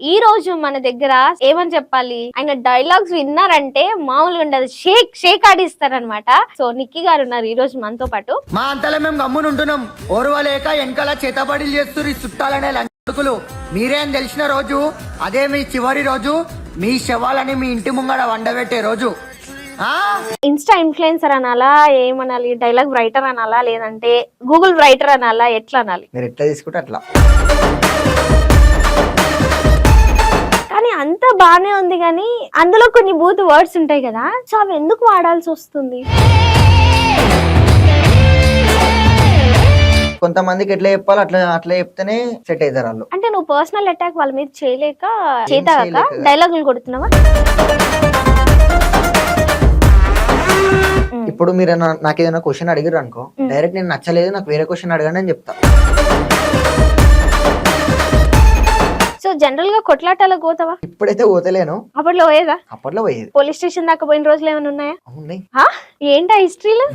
ఈ రోజు మన దగ్గర ఏమని చెప్పాలి, ఆయన డైలాగ్స్ విన్నారంటే మామూలుగా ఉండదు, షేక్ షేక్ ఆడిస్తారనమాట. సో నిక్కీ గారు ఉన్నారు ఈ రోజు మనతో పాటు. మా అంతలో మేము గమ్మునుంటున్నాం. ఓర్వలేక వెనకాల చేతబడిలు చేస్తున్నారు ఈ చుట్టాలనే లంచుకులు. మీరేం తెలిసిన రోజు అదే మీ చివరి రోజు, మీ శవాలని మీ ఇంటి ముంగడ వండబెట్టే రోజు. ఇన్స్టా ఇన్ఫ్లుయెన్సర్ అనాలా, ఏమనాలి, డైలాగ్ రైటర్ అనాలా, లేదంటే గూగుల్ రైటర్ అనాలా, ఎట్లా అనాలి? మీరు ఎట్లా తీసుకుంటే అట్లా. కానీ అంత బానే ఉంది, కానీ అందులో కొన్ని బూత్ వర్డ్స్ ఉంటాయి కదా, సో అవి ఎందుకు వాడాల్సి వస్తుంది? కొంతమందికి ఎట్లా చెప్పాలి అట్లా అట్లా చెప్తేనే సెట్ అవుతారు వాళ్ళు. అంటే నువ్వు పర్సనల్ అటాక్ వాళ్ళ మీద చేయలేక చేతాక డైలాగులు కొడుతున్నావా? ఇప్పుడు మీరు నాకు ఏదైనా క్వశ్చన్ అడిగారు అనుకో, డైరెక్ట్ నేను నచ్చలేదు నాకు వేరే క్వశ్చన్ అడగండి అని చెప్తా. సో జనరల్ గా కొట్లాటాలకు పోతావా? ఇప్పుడైతే పోతలేను, అప్పట్లో పోయేదా? అప్పట్లో పోయేది. పోలీస్ స్టేషన్ దాకా పోయిన రోజులు ఏమైనా ఉన్నాయా? అవునాయి. ఏంటా హిస్టరీలో?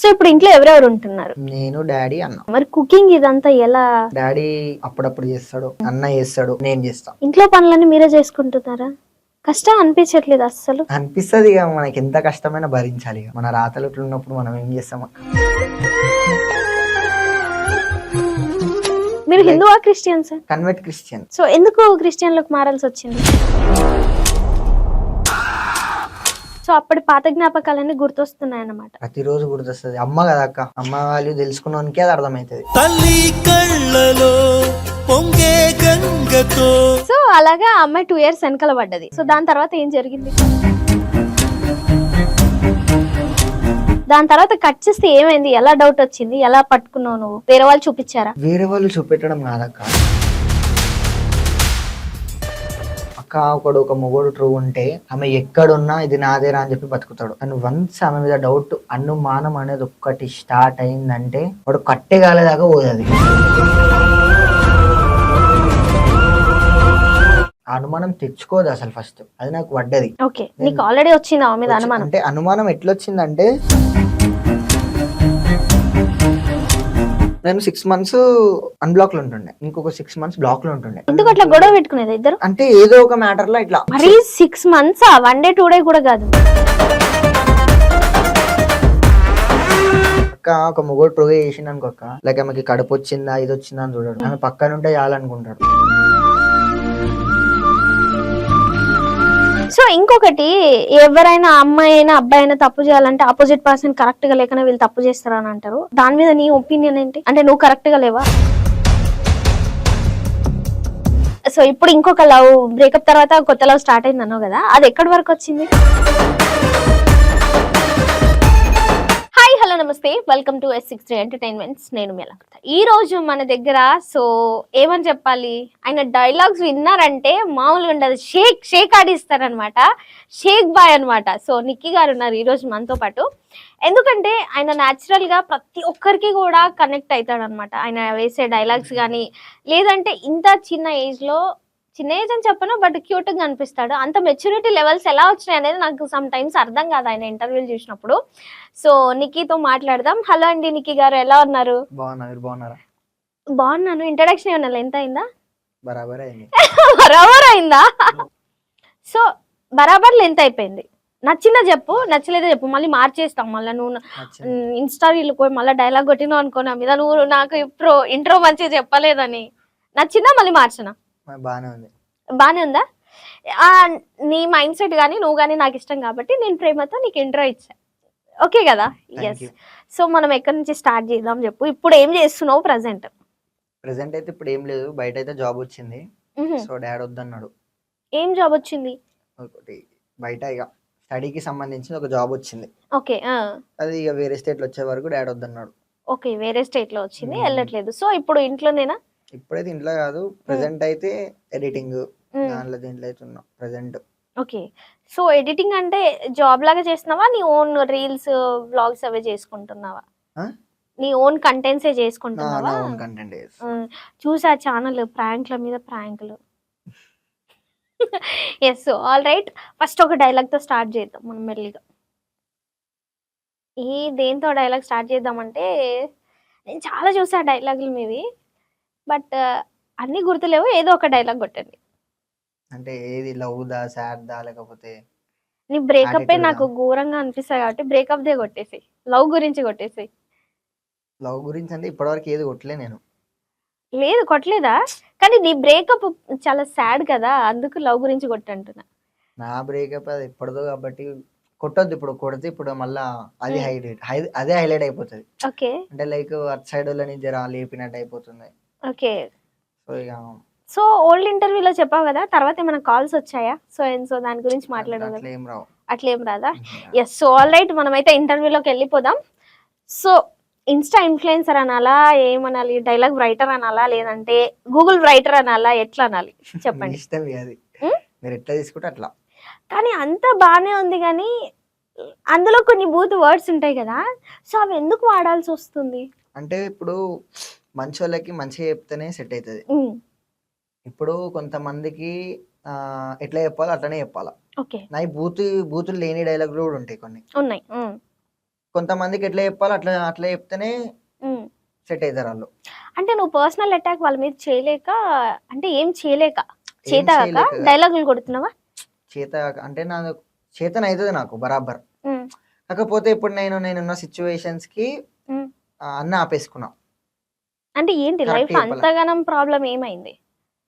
సో ఇప్పుడు ఇంట్లో ఎవరెవరు ఉంటున్నారు? నేను, డాడీ, అన్న. మరి కుకింగ్ ఇదంతా ఎలా? డాడీ అప్పుడప్పుడు చేస్తాడు, అన్న చేస్తాడు, నేను చేస్తా. ఇంట్లో పనులన్నీ మీరే చేసుకుంటున్నారా? కష్టం అనిపించట్లేదు అస్సలు? అనిపిస్తుంది, ఇక మనకి ఎంత కష్టమైనా భరించాలి. ఇక మన రాతలు ఉన్నప్పుడు మనం ఏం చేస్తాం. మీరు హిందువా క్రిస్టియన్స్? Convert Christian. సో ఎందుకు క్రిస్టియన్లకు మారాల్సి వచ్చింది? సో అప్పటి పాత జ్ఞాపకాలన్నీ గుర్తొస్తున్నాయి అన్నమాట. ప్రతిరోజు గుర్తొస్తుంది. అమ్మ కదా అక్క, అమ్మ వాళ్ళు తెలుసుకున్నానికి అది అర్థమవుతుంది. సో అలాగా అమ్మాయి 2 years వెనకాల పడ్డది. సో దాని తర్వాత ఏం జరిగింది? దాని తర్వాత కట్ చేస్తే ఏమైంది? ఎలా డౌట్ వచ్చింది? ఎలా పట్టుకున్నావు నువ్వు? వేరే వాళ్ళు చూపించారా? వేరే వాళ్ళు చూపెట్టడం కాదక్క. అక్క ఒకడు ఒక మొగోడు ట్రూ ఉంటే ఆమె ఎక్కడున్నా ఇది నాదేరా అని చెప్పి బతుకుతాడు. కానీ వన్స్ ఆమె మీద డౌట్, అనుమానం అనేది ఒక్కటి స్టార్ట్ అయిందంటే వాడు కట్టే కాలేదాకా పోతుంది. అనుమానం తెచ్చుకోదు అసలు ఫస్ట్. అది నాకు పడ్డది. ఓకే, నీకు ఆల్రెడీ వచ్చింది ఆమె మీద అనుమానం? అంటే అనుమానం ఎట్లొచ్చిందంటే, నేను 6 months అన్బ్లాక్ లో ఉంటుండే, ఇంకొక 6 months బ్లాక్ లో ఉంటుండే. ఎందుకు అట్లా గొడవ పెట్టుకునేది ఇద్దరు? అంటే ఏదో ఒక మ్యాటర్ లో ఇట్లా. మరి 6 months 1 day 2 day కూడా కాదు అక్క. ఒక మొగోడు ట్రూ చేసింది అనుకోక, లైక్ ఆమెకి కడుపు వచ్చిందా ఇది వచ్చిందా అని చూడడు, ఆమె పక్కన ఉంటే చాలనుకుంటాడు. సో ఇంకొకటి, ఎవరైనా అమ్మాయి అయినా అబ్బాయి అయినా తప్పు చేయాలంటే ఆపోజిట్ పర్సన్ కరెక్ట్ గా లేకనే వీళ్ళు తప్పు చేస్తారని అంటారు. దాని మీద నీ ఒపీనియన్ ఏంటి? అంటే నువ్వు కరెక్ట్ గా లేవా? సో ఇప్పుడు ఇంకొక లవ్ బ్రేకప్ తర్వాత కొత్త లవ్ స్టార్ట్ అయింది అన్నావు కదా, అది ఎక్కడి వరకు వచ్చింది? హాయ్ హలో నమస్తే, వెల్కమ్ టు S63 ఎంటర్టైన్మెంట్స్. నేను మేలకృత. ఈ రోజు మన దగ్గర సో ఏమని చెప్పాలి, ఆయన డైలాగ్స్ విన్నారంటే మామూలుగా ఉండదు, షేక్ షేక్ ఆడిస్తారనమాట. షేక్ బాయ్ అనమాట. సో నిక్కీ గారు ఉన్నారు ఈ రోజు మనతో పాటు. ఎందుకంటే ఆయన న్యాచురల్ గా ప్రతి ఒక్కరికి కూడా కనెక్ట్ అవుతాడు అనమాట. ఆయన వేసే డైలాగ్స్ కానీ, లేదంటే ఇంత చిన్న ఏజ్ లో, చిన్న ఏజ్ అని చెప్పను బట్ క్యూట్ గా అనిపిస్తాడు. అంత మెచ్యూరిటీ లెవెల్స్ ఎలా వచ్చినాయి అనేది నాకు సమ్ టైమ్స్ అర్థం కాదు ఆయన ఇంటర్వ్యూలు చూసినప్పుడు. సో నిక్కీతో మాట్లాడదాం. హలో అండి నిక్కీ గారు, ఎలా ఉన్నారు? బాగున్నారా? బాగున్నాను. ఇంట్రడక్షన్ ఏమన్నా లెంత్ అయిందా? బరాబర్ అయింది. బరాబర్ అయిందా? సో బరాబర్ లెంత్ అయిపోయింది. నచ్చిందా చెప్పు, నచ్చలేదా చెప్పు, మళ్ళీ మార్చేస్తాం. మళ్ళీ నువ్వు ఇన్స్టా రీల్ పోయి మళ్ళీ డైలాగ్ కొట్టినావు అనుకో నా మీద, నువ్వు నాకు ఇప్పుడు ఇంట్రో మంచిగా చెప్పలేదని. నచ్చిందా మళ్ళీ మార్చనా? బానే ఉందా? నీ మైండ్ సెట్ గానీ నువ్వు గానీ నాకు ఇష్టం కాబట్టి నేను ప్రేమతో నీకు ఇంట్రో ఇచ్చా. ఓకే కదా? ఎస్. సో మనం ఎక్కడి నుంచి స్టార్ట్ చేద్దాం చెప్పు. ఇప్పుడు ఏం చేస్తున్నావు ప్రెసెంట్? అయితే ఇప్పుడు ఏం లేదు, బయట అయితే జాబ్ వచ్చింది. సో డాడీ వద్దన్నాడు. ఏం జాబ్ వచ్చింది? ఒకటి బయట ఇక స్టడీకి సంబంధించిన ఒక జాబ్ వచ్చింది. ఓకే. అది ఇక వేరే స్టేట్ లో వచ్చే వరకు డాడీ వద్దన్నాడు. ఓకే, వేరే స్టేట్ లో వచ్చింది, వెళ్ళట్లేదు. సో ఇప్పుడు ఇంట్లోనేనా? ఇప్పుడైతే ఇంట్లో కాదు, ప్రెసెంట్ అయితే ఎడిటింగ్ దాంట్లో దీంట్లో అయితే ఉన్నా ప్రెసెంట్. ఓకే. సో ఎడిటింగ్ అంటే జాబ్ లాగా చేస్తున్నావా? నీ ఓన్ రీల్స్ వ్లాగ్స్ అవే చేసుకుంటున్నావా? నీ ఓన్ కంటెంట్స్ చేసుకుంటున్నావా? చూసా ఛానల్ ప్రాంక్ల మీద ప్రాంక్లు. ఎస్. ఆల్ రైట్, ఫస్ట్ ఒక డైలాగ్ తో స్టార్ట్ చేద్దాం మనం మెల్లిగా. దేంతో డైలాగ్ స్టార్ట్ చేద్దామంటే, నేను చాలా చూసా డైలాగులు మీవి, బట్ అన్ని గుర్తులేవు, ఏదో ఒక డైలాగ్ కొట్టండి. అంటే ఏది లవ్ దా, సాడ్ దా, లేకపోతే నీ బ్రేకప్ యాటిట్యూడ్ దా? నాకు ఘోరంగా అనిపిస్తాయి కాబట్టి బ్రేకప్ దే కొట్టేసి, లవ్ గురించి కొట్టేసి. లవ్ గురించి అంటే ఇప్పటివరకు ఏది కొట్టలే నేను. లేదు కొట్టలేదా? కానీ నీ బ్రేకప్ చాలా సాడ్ కదా, అందుకు లవ్ గురించి కొట్టంటున్నా. నా బ్రేకప్ అది ఎప్పటిదో కాబట్టి కొట్టొద్దు. ఇప్పుడు కొడితే ఇప్పుడు మళ్ళా అది అదే హైలైట్ అయిపోతుంది. ఓకే అంటే లైక్ అటు సైడ్ వాళ్ళని జర లేపినట్టు అయిపోతుంది. ఓకే. సో ఇక సో ఓల్డ్ ఇంటర్వ్యూలో చెప్పావు కదా, తర్వాత ఏమైనా కాల్స్ వచ్చాయా? సో అండ్ సో దాని గురించి మాట్లాడవు అట్లా కదా, ఏం రావు. అట్లేం రాదా? ఎస్. సో ఆల్ రైట్, మనమైతే ఇంటర్వ్యూలోకి వెళ్ళిపోదాం. సో ఇన్స్టా ఇన్ఫ్లుయెన్సర్ అనాలా, ఏమనాలి? డైలాగ్ రైటర్ అనాలా, లేదంటే గూగుల్ రైటర్ అనాలా, ఎట్లా అనాలి మీ చెప్పండి. ఇష్టం ఇక అది. ఉం? మీరు ఎట్లా తీసుకుంటే అట్లా. కానీ అంతా బాగానే ఉంది, కానీ అందులో కొన్ని బూత్ వర్డ్స్ ఉంటాయి కదా, సో అవి ఎందుకు వాడాల్సి వస్తుంది? అంటే ఇప్పుడు మంచి వాళ్ళకి మంచిగా చెప్తేనే సెట్ అవుతుంది. ఇప్పుడు కొంతమందికి ఎట్లా చెప్పాలో అట్లనే చెప్పాలా. ఓకే నా బూతులు లేని డైలాగులు కూడా ఉంటాయి కొన్ని. ఉన్నాయి. కొంతమందికి ఎట్లా చెప్పాలో అట్లా అట్లా చెప్తేనే సెట్ అవుతారు వాళ్ళు. అంటే నువ్వు పర్సనల్ అటాక్ వాళ్ళ మీద చేయలేక, అంటే ఏం చేయలేక, ఏం చేతగాక చేయలేక డైలాగులు కొడుతున్నావా? చేత అంటే నా చేతన అవుతుంది నాకు బరాబర్. కాకపోతే ఇప్పుడు నేనున్న సిచ్యువేషన్స్ కి అన్న ఆపేసుకున్నా. అంటే ఏంటి Correct లైఫ్ చెప్పాలా? అంతగానం ప్రాబ్లం ఏమైంది?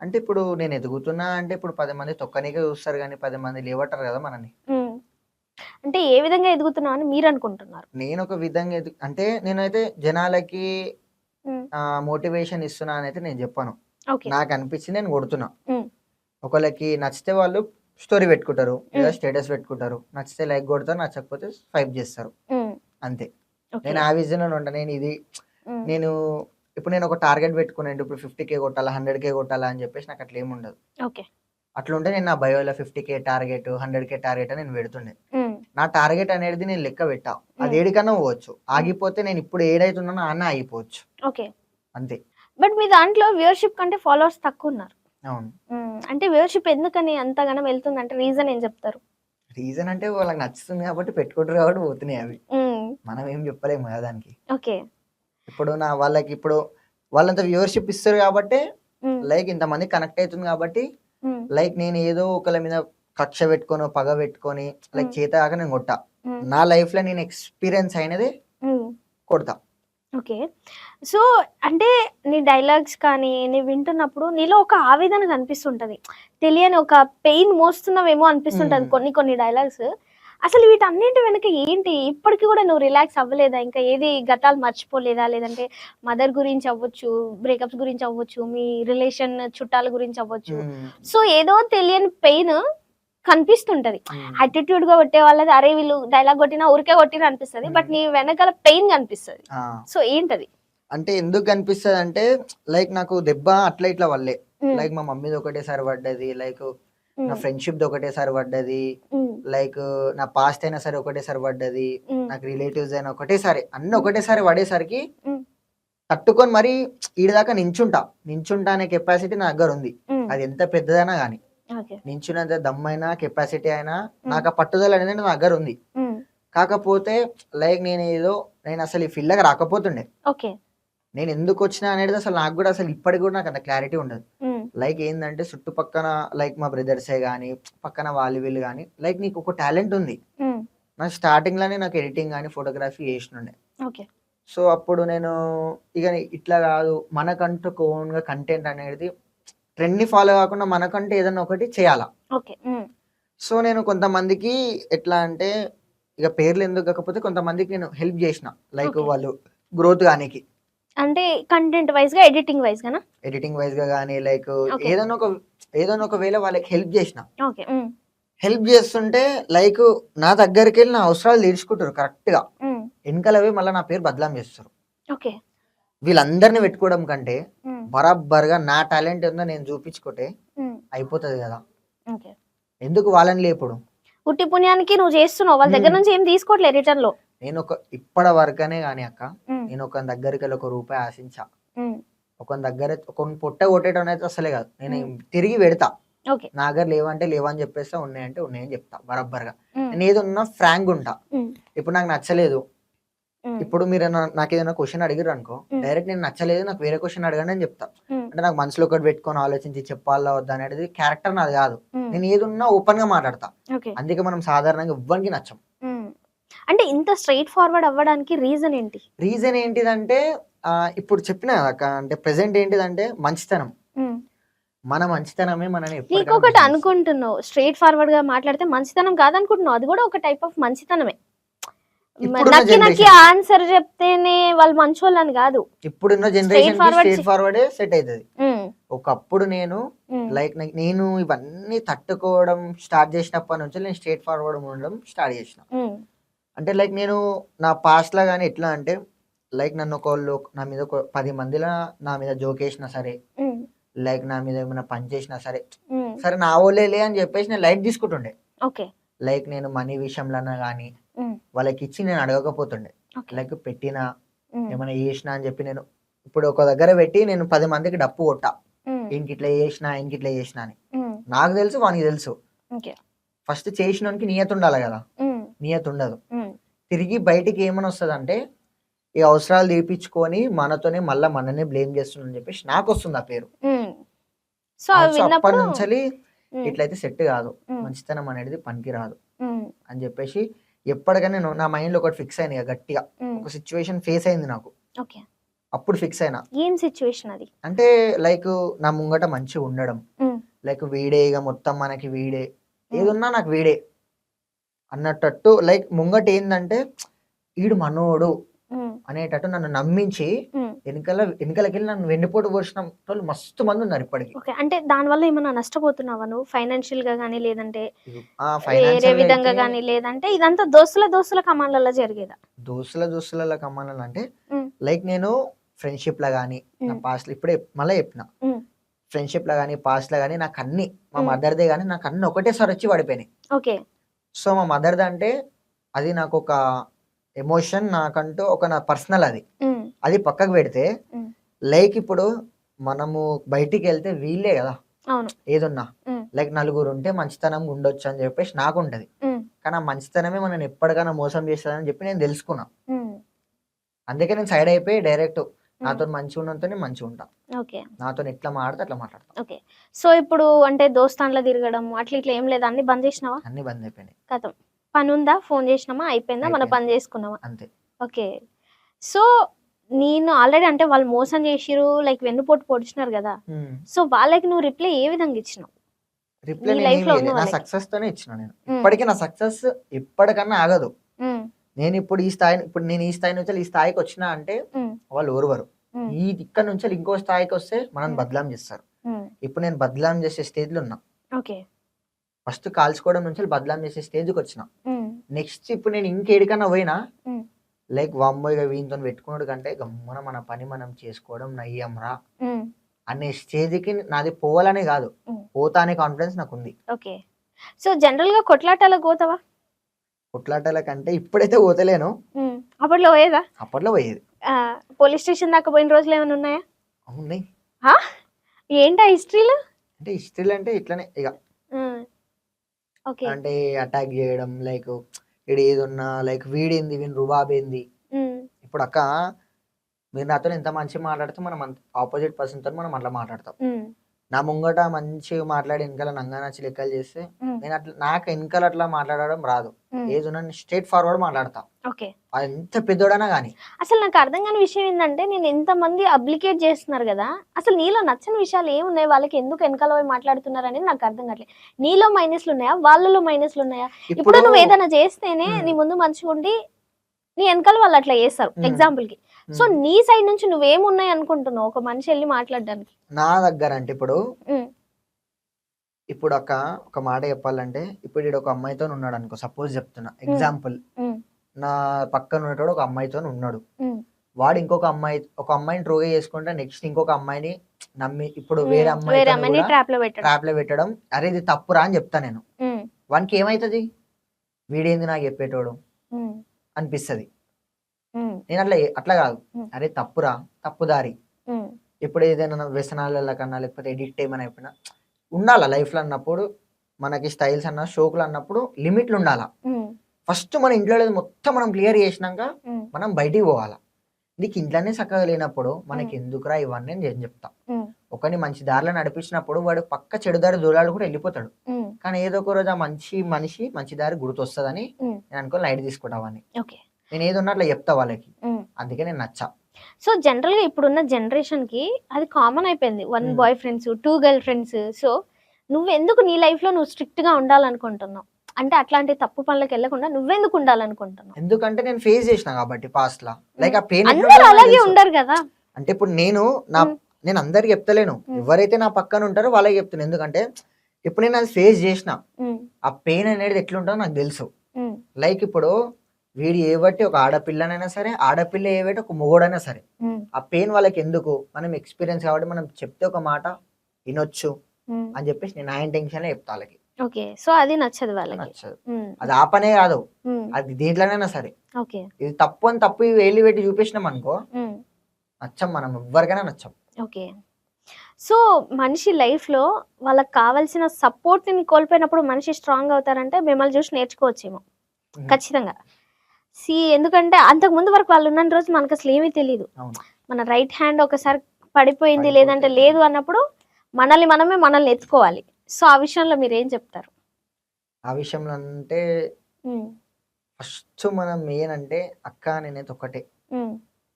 అంటే ఇప్పుడు నేను ఎదుగుతున్నా అంటే ఇప్పుడు 10 మంది తొక్కనికే చూస్తారు కానీ 10 మంది లేవటారు కదా మనని. అంటే ఏ విధంగా ఎదుగుతున్నావు అని మీరు అనుకుంటున్నారు? నేను ఒక విధంగా అంటే నేనైతే జనాలకి ఉమ్, మోటివేషన్ ఇస్తున్నా అని అయితే నేను చెప్పాను. ఓకే నాకు అనిపించింది నేను కొడుతున్నా. ఉమ్, ఒకళ్ళకి నచ్చితే వాళ్ళు స్టోరీ పెట్టుకుంటారు లేదా స్టేటస్ పెట్టుకుంటారు, నచ్చితే లైక్ కొడతారు, నచ్చకపోతే స్వైప్ చేస్తారు, ఉమ్, అంతే. ఓకే నేను ఆ విజన్ ఉంటా. నేను ఇది ఉమ్, నేను ఇప్పుడు నేను ఒక టార్గెట్ పెట్టుకున్నాను, ఇప్పుడు 50K కొట్టాలా 100K కొట్టాలా అని చెప్పేసి నాకు అట్లా ఏమి ఉండదు. ఓకే అట్లుంటే నేను నా బయోలో 50K టార్గెట్ 100K టార్గెట్ అని నేను పెడుతుండే. ఉమ్, నా టార్గెట్ అనేది నేను లెక్క పెట్టా, అది ఏడికన్నా పోవచ్చు. ఆగిపోతే నేను ఇప్పుడు ఏడైతున్నానో అన్న ఆగిపోవచ్చు, ఓకే. అంతే. బట్ మీ దాంట్లో వ్యూవర్షిప్ కంటే ఫాలోవర్స్ తక్కువ ఉన్నారు. అవును. అంటే వ్యూవర్షిప్ ఎందుకని అంతగానం వెళ్తుంది అంటే రీజన్ ఏం చెప్తారు? రీజన్ అంటే వాళ్ళకి నచ్చుతుంది కాబట్టి పెట్టుకుంటారు కాబట్టి పోతున్నాయి అవి. మనం ఏం చెప్పలేము కదా దానికి. ఓకే ఇప్పుడు వాళ్ళకి ఇప్పుడు వాళ్ళంత వ్యూవర్షిప్ ఇస్తారు కాబట్టి లైక్ ఇంతమంది కనెక్ట్ అవుతుంది కాబట్టి లైక్ నేను ఏదో ఒకళ్ళ మీద కక్ష పెట్టుకొని పగ పెట్టుకొని లైక్ చేత కాక నేను కొట్టా. నా లైఫ్ లో నేను ఎక్స్పీరియన్స్ అయినది కొడతా. ఓకే. సో అంటే నీ డైలాగ్స్ కానీ నీ వింటున్నప్పుడు నీలో ఒక ఆవేదన కనిపిస్తుంటది, తెలియని ఒక పెయిన్ మోస్తున్నావేమో అనిపిస్తుంటది కొన్ని కొన్ని డైలాగ్స్. అసలు వీటన్నింటి వెనక ఏంటి? ఇప్పటికి కూడా నువ్వు రిలాక్స్ అవ్వలేదా? ఇంకా ఏది గతాలు మర్చిపోలేదా? లేదంటే మదర్ గురించి అవ్వచ్చు, బ్రేకప్స్ గురించి అవ్వచ్చు, మీ రిలేషన్ చుట్టాల గురించి అవ్వచ్చు, సో ఏదో తెలియని పెయిన్ కనిపిస్తుంటది. యాటిట్యూడ్ గా కొట్టే వాళ్ళది అరే వీళ్ళు డైలాగ్ కొట్టినా ఊరికే కొట్టినా అనిపిస్తుంది, బట్ నీ వెనకాల పెయిన్ కనిపిస్తుంది. సో ఏంటది? అంటే ఎందుకు కనిపిస్తుంది అంటే లైక్ నాకు దెబ్బ అట్లా ఇట్లా వల్లే. లైక్ మా మమ్మీది ఒకటేసారి పడ్డది, లైక్ నా ఫ్రెండ్షిప్ ఒకటేసారి పడ్డది, లైక్ నా పాస్ట్ అయినా సరే ఒకటేసారి పడ్డది, నాకు రిలేటివ్స్ అయినా ఒకటేసారి, అన్ని ఒకటేసారి పడేసరికి తట్టుకొని మరి ఈడదాకా నించుంటా అనే కెపాసిటీ నా దగ్గర ఉంది. అది ఎంత పెద్దదైనా గానీ నించున్నంత దమ్మైనా కెపాసిటీ అయినా నాకు ఆ పట్టుదల అనేది నా దగ్గర ఉంది. కాకపోతే లైక్ నేను అసలు ఈ ఫీల్డ్ రాకపోతుండే, నేను ఎందుకు వచ్చినా అనేది అసలు నాకు కూడా అసలు ఇప్పటికి కూడా నాకు అంత క్లారిటీ ఉండదు. లైక్ ఏంటంటే చుట్టుపక్కన లైక్ మా బ్రదర్సే గానీ పక్కన వీళ్ళు కానీ లైక్ నీకు ఒక టాలెంట్ ఉంది. నాకు స్టార్టింగ్ లోనే నాకు ఎడిటింగ్ కానీ ఫోటోగ్రఫీ చేసినుండే. సో అప్పుడు నేను ఇక ఇట్లా కాదు, మనకంటూ ఓన్ గా కంటెంట్ అనేది ట్రెండ్ ని ఫాలో కాకుండా మనకంటే ఏదన్నా ఒకటి చేయాలా. సో నేను కొంతమందికి ఎట్లా అంటే ఇక పేర్లు ఎందుకు కాకపోతే కొంతమందికి నేను హెల్ప్ చేసిన, లైక్ వాళ్ళు గ్రోత్ గానికి, అంటే కంటెంట్ వైజ్ గా ఎడిటింగ్ వైజ్ గా కానీ లైక్ ఏదైనా ఒక వేళ వాళ్ళకి హెల్ప్ చేసిన. హెల్ప్ చేస్తుంటే లైక్ నా దగ్గరికి వెళ్ళి నా అవసరాలు తీర్చుకుంటారు కరెక్ట్ గా, వెనకాలవి మళ్ళీ నా పేరు బదలాం చేస్తారు. వీళ్ళందరినీ పెట్టుకోవడం కంటే బరాబర్ గా నా టాలెంట్ ఏందో నేను చూపించుకుంటే అయిపోతుంది కదా, ఎందుకు వాళ్ళని లేపుడు? ఉట్టి పుణ్యానికి నువ్వు చేస్తున్నావు, వాళ్ళ దగ్గర నుంచి ఏం తీసుకోవట్లేదు రిటర్న్ లో. నేను ఇప్పటి వరకనే గానీ అక్క, నేను ఒక దగ్గరికి వెళ్ళి ₹1 ఆశించా, ఒక దగ్గర ఒక పొట్ట కొట్టేయడం అయితే అసలే కాదు, నేను తిరిగి పెడతా. నా దగ్గర లేవంటే లేవని చెప్పేస్తా, ఉన్నాయంటే ఉన్నాయని చెప్తా బరాబర్ గా. నేను ఏదన్నా ఫ్రాంక్ ఉంటా. ఇప్పుడు నాకు నచ్చలేదు ఇప్పుడు మీరు నాకు ఏదైనా క్వశ్చన్ అడిగారు అనుకో, డైరెక్ట్ నేను నచ్చలేదు నాకు వేరే క్వశ్చన్ అడగండి అని చెప్తా. అంటే నాకు మనసులో ఒకటి పెట్టుకొని ఆలోచించి చెప్పాలా వద్దా అనేది క్యారెక్టర్ నాది కాదు. నేను ఏదున్నా ఓపెన్ గా మాట్లాడతా. అందుకే మనం సాధారణంగా ఎవ్వరికి నచ్చం. అంటే ఇంత స్ట్రైట్ ఫార్వర్డ్ అవ్వడానికి రీజన్ ఏంటి? రీజన్ ఏంటిదంటే ఇప్పుడు చెప్పిన అంటే ప్రెసెంట్ ఏంటిదంటే మంచితనం. మన మంచితనమే మనని నీకొకటి అనుకుంటున్నావు, స్ట్రైట్ ఫార్వర్డ్ గా మాట్లాడితే మంచితనం కాదనుకుంటున్నావు. అది కూడా ఒక టైప్ ఆఫ్ మంచితనమే. నక్కి నక్కి ఆన్సర్ చెప్తేనే వాళ్ళు మంచోళ్ళు అని కాదు. ఇప్పుడున్న జనరేషన్ స్ట్రైట్ ఫార్వర్డ్ సెట్ అవుతుంది. ఒకప్పుడు నేను నేను ఇవన్నీ తట్టుకోవడం స్టార్ట్ చేసినప్పటి నుంచి నేను స్ట్రైట్ ఫార్వర్డ్ ఉండడం స్టార్ట్ చేసిన. అంటే నేను నా పాస్ట్ లా గానీ ఎట్లా అంటే నన్ను ఒకళ్ళు నా మీద 10 మందిలా నా మీద జోక్ వేసినా సరే, నా మీద ఏమైనా పని చేసినా సరే, సరే నా ఓలేలే అని చెప్పేసి నేను లైట్ తీసుకుంటుండే. నేను మనీ విషయంలో గానీ వాళ్ళకి ఇచ్చి నేను అడగకపోతుండే. పెట్టినా ఏమైనా చేసినా అని చెప్పి నేను ఇప్పుడు ఒక దగ్గర పెట్టి నేను 10 మందికి డప్పు కొట్టా, ఇంక ఇట్లా చేసినా అని. నాకు తెలుసు, వానికి తెలుసు. ఫస్ట్ చేసినోనికి నియత ఉండాలి కదా, నియత ఉండదు. తిరిగి బయటికి ఏమని వస్తుంది అంటే ఈ అవసరాలు తీర్పించుకొని మనతోనే మళ్ళీ మననే బ్లేమ్ చేస్తుందని చెప్పేసి నాకు వస్తుంది ఆ పేరు. సో అప్పటి నుంచి ఇట్లయితే సెట్ కాదు, మంచితనం అనేది పనికి రాదు అని చెప్పేసి ఎప్పటికైనా నేను నా మైండ్ లో ఒకటి ఫిక్స్ అయింది గట్టిగా. ఒక సిచ్యువేషన్ ఫేస్ అయింది నాకు, అప్పుడు ఫిక్స్ అయినా. ఏం సిచ్యువేషన్ అది అంటే నా ముంగట మంచిగా ఉండడం, వీడే ఇక మొత్తం మనకి వీడే, ఏదున్నా నాకు వీడే అన్నట్టు. ముంగట ఏంటంటే ఈడు మనోడు అనేటట్టు నన్ను నమ్మించి వెనకలకి నన్ను వెన్నుపోటు పోసిన వాళ్ళు మస్తు మంది ఉన్నారు ఇప్పటికి. అంటే దాని వల్ల ఏమైనా నష్టపోతున్నావా నువ్వు, ఫైనాన్షియల్ గా గానీ లేదంటే వేరే విధంగా గానీ, లేదంటే ఇదంతా దోస్తుల కమాన్లలో జరిగేదా? దోస్తుల కమాన్లలో అంటే నేను ఫ్రెండ్షిప్ లా గానీ నా పాస్ట్ ఇప్పుడే మళ్ళీ చెప్పిన, ఫ్రెండ్షిప్ లా గానీ పాస్ట్ లా గానీ నాకు అన్ని మా మదర్దే గానీ నాకు అన్ని ఒకటేసారి వచ్చి పడిపోయినాయి. సో మా మదర్ది అంటే అది నాకు ఒక ఎమోషన్, నాకంటూ ఒక నా పర్సనల్ అది పక్కకు పెడితే ఇప్పుడు మనము బయటికి వెళ్తే వీళ్ళే కదా ఏదున్నా నలుగురు ఉంటే మంచితనం ఉండొచ్చు అని చెప్పేసి నాకు ఉంటది. కానీ ఆ మంచితనమే మనం ఎప్పటికైనా మోసం చేస్తుందని చెప్పి నేను తెలుసుకున్నా. అందుకే నేను సైడ్ అయిపోయి డైరెక్ట్ నాతో మంచిగా ఉన్నంతనే మంచిగా ఉంటా, నాతో ఎట్లా మాట్లాడితే అట్లా మాట్లాడతా. సో ఇప్పుడు అంటే దోస్తాన్లో తిరగడం అట్లా ఇట్లా ఏం లేదా, అన్ని బంద్ చేసినావా? అన్ని బంద్ అయిపోయినాయి. కథం పని ఉందా, ఫోన్ చేసినామా, అయిపోయిందా, మన పని చేసుకున్నావా, అంతే. ఓకే. సో నేను ఆల్రెడీ అంటే వాళ్ళు మోసం చేసిరు, వెన్నుపోటు పొడిచినారు కదా, సో వాళ్ళకి నువ్వు రిప్లై ఏ విధంగా ఇచ్చినావు? రిప్లై నా సక్సెస్ తోనే ఇచ్చిన. నేను ఇప్పటికీ నా సక్సెస్ ఎప్పటికన్నా ఆగదు. నేను ఇప్పుడు నేను ఈ స్థాయి నుంచి ఈ స్థాయికి వచ్చినా అంటే వాళ్ళు ఓర్వరు. ఈ ఇక్కడ నుంచి ఇంకో స్థాయికి వస్తే మనం బదలాం చేస్తారు. ఇప్పుడు నేను బదలాం చేసే స్టేజ్ లో ఉన్నా. ఫస్ట్ కాల్చుకోవడం నుంచి బదలాం చేసే స్టేజ్కి వచ్చిన. నెక్స్ట్ ఇప్పుడు నేను ఇంకేడికన్నా పోయినా వామ్మోయిగా వీళ్ళతో పెట్టుకున్నాడు కంటే గమ్మున మన పని మనం చేసుకోవడం నయ్యం రా అనే స్టేజ్కి నాది పోవాలనే కాదు, పోతా అనే కాన్ఫిడెన్స్ నాకు ఉంది. సో జనరల్ గా కొట్లాటాలకు పోతావా? కొట్లాటాల కంటే ఇప్పుడైతే పోతలేను, అప్పట్లో పోయేదా? అప్పట్లో పోయేది. పోలీస్ స్టేషన్ దాకా పోయిన రోజులు ఏమైనా ఉన్నాయా? ఉన్నాయి. ఏంటా హిస్టరీలో? అంటే హిస్టరీలో అంటే ఇట్లానే ఇక అంటే అటాక్ చేయడం, వీడు ఏదున్నా వీడేంది వీని రుబాబేంది. ఇప్పుడు అక్క మీరు నాతో ఎంత మంచిగా మాట్లాడితే మనం ఆపోజిట్ పర్సన్ తో మనం అట్లా మాట్లాడతాం. నా ముంగట మంచిగా మాట్లాడి వెనకాల నంగా నచ్చి లెక్కలు చేస్తే నేను అట్లా నాకు వెనకాల అట్లా మాట్లాడడం రాదు. ఏదన్నా స్ట్రైట్ ఫార్వర్డ్ మాట్లాడతా, అది ఎంత పెద్దోడనా గానీ. అసలు నాకు అర్థం కాని విషయం ఏంటంటే నేను ఎంత మంది అప్లికేట్ చేస్తున్నారు కదా, అసలు నీలో నచ్చని విషయాలు ఏమున్నాయి, వాళ్ళకి ఎందుకు వెనకాల పోయి మాట్లాడుతున్నారు అనేది నాకు అర్థం కావట్లేదు. నీలో మైనస్లు ఉన్నాయా, వాళ్ళలో మైనస్లు ఉన్నాయా? ఇప్పుడు నువ్వు ఏదైనా చేస్తేనే నీ ముందు మంచిగా ఉండి నీ వెనకాల వాళ్ళు అట్లా చేస్తారు ఎగ్జాంపుల్ కి. సో నీ సైడ్ నుంచి నువ్వేమున్నాయి అనుకుంటున్నావు ఒక మనిషి వెళ్ళి మాట్లాడడానికి? నా దగ్గర అంటే ఇప్పుడు ఒక మాట చెప్పాలంటే, ఇప్పుడు ఒక అమ్మాయితో ఉన్నాడు అనుకో, సపోజ్ చెప్తున్నా ఎగ్జాంపుల్, నా పక్కన ఉన్నటువంటి ఒక అమ్మాయితో ఉన్నాడు, వాడు ఒక అమ్మాయిని ట్రోగా చేసుకుంటే నెక్స్ట్ ఇంకొక అమ్మాయిని నమ్మి ఇప్పుడు వేరే అమ్మాయి ట్రాప్ లో పెట్టడం, అరే ఇది తప్పురా అని చెప్తా నేను. వానికి ఏమైతుంది, వీడేంది నాకు చెప్పేటోడు అనిపిస్తుంది. నేను అట్లా కాదు, అరే తప్పురా, తప్పుదారి. ఇప్పుడు ఏదైనా వ్యసనాల కన్నా లేకపోతే ఎడిక్ట్ ఏమైనా అయిపోయినా ఉండాలా లైఫ్ లో అన్నప్పుడు, మనకి స్టైల్స్ అన్న షోకులు అన్నప్పుడు లిమిట్లు ఉండాలా. ఫస్ట్ మన ఇంట్లో లేదు మొత్తం మనం క్లియర్ చేసినాక ఉమ్, మనం బయటికి పోవాలా. నీకు ఇంట్లోనే చక్కగా లేనప్పుడు మనకి ఎందుకురా ఇవన్నీ అని నేను చెప్తా. ఉమ్, ఒకరిని మంచి దారిలో నడిపించినప్పుడు వాడు పక్క చెడు దారి దూరాలు కూడా వెళ్ళిపోతాడు. ఉమ్, కానీ ఏదో ఒక రోజు ఆ మంచి మనిషి మంచి దారి గుర్తొస్తుందని ఉమ్, నేను అనుకో లైట్ తీసుకుంటావని ఓకే. నేను ఏదో ఉన్నా అట్లా చెప్తా వాళ్ళకి. ఉమ్. అందుకే నేను నచ్చా. సో జనరల్ గా ఇప్పుడున్న జనరేషన్ కి అది కామన్ అయిపోయింది, 1 um. Boy friends 2 girl friends. So నువ్వు ఎందుకు నీ లైఫ్ లో నువ్వు స్ట్రిక్ట్ గా ఉండాలనుకుంటున్నావు? అంటే అట్లాంటి తప్పు పనులకు వెళ్ళకుండా నువ్వెందుకు ఉండాలనుకుంటున్నావు? ఎందుకంటే నేను ఫేస్ చేసిన కాబట్టి పాస్ట్ లా లైక్ ఆ పెయిన్ అందరూ అలాగే ఉండరు కదా. అంటే ఇప్పుడు నేను ఉమ్, నేను అందరికి చెప్తలేను, ఎవరైతే నా పక్కన ఉంటారో వాళ్ళకి చెప్తాను. ఎందుకంటే ఇప్పుడు నేను అది ఫేస్ చేసిన ఉమ్, ఆ పెయిన్ అనేది ఎట్లుంటుందో నాకు తెలుసు. ఉమ్, లైక్ ఇప్పుడు వీడు ఏబట్టి ఒక ఆడపిల్లనైనా సరే, ఆడపిల్ల ఏబట్టి ఒక మొగోడైనా సరే, ఉమ్, ఆ పెయిన్ వాళ్ళకి ఎందుకు, మనం ఎక్స్పీరియన్స్ కాబట్టి మనం చెప్తే ఒక మాట వినొచ్చు ఉమ్. అని చెప్పేసి నేను ఆ ఇంటెన్షన్ చెప్తా వాళ్ళకి. ఓకే. సో అది నచ్చదు వాళ్ళకి. నచ్చదు. ఉమ్, అది ఆ పనే కాదు, ఉమ్, అది దేంట్లోనైనా సరే. ఓకే. ఇది తప్పు అని తప్పు వేలు పెట్టి చూపించినాం అనుకో ఉమ్, నచ్చం, మనం ఎవ్వరికైనా నచ్చం. ఓకే. సో మనిషి లైఫ్ లో వాళ్ళకి కావాల్సిన సపోర్ట్ ని కోల్పోయినప్పుడు మనిషి స్ట్రాంగ్ అవుతారంటే మిమ్మల్ని చూసి నేర్చుకోవచ్చేమో. ఉమ్. ఖచ్చితంగా. ఎందుకంటే అంతకు ముందు వరకు వాళ్ళు ఉన్న రోజు మనకు అసలు ఏమీ తెలియదు. అవును. మన రైట్ హ్యాండ్ ఒకసారి పడిపోయింది పడిపోతే లేదంటే లేదు అన్నప్పుడు మనల్ని ఎత్తుకోవాలి. సో ఆ విషయంలో మీరు ఏం చెప్తారు? ఆ విషయంలో అంటే ఉమ్, ఫస్ట్ మనం మెయిన్ అంటే అక్క నేనైతే ఒకటే ఉమ్,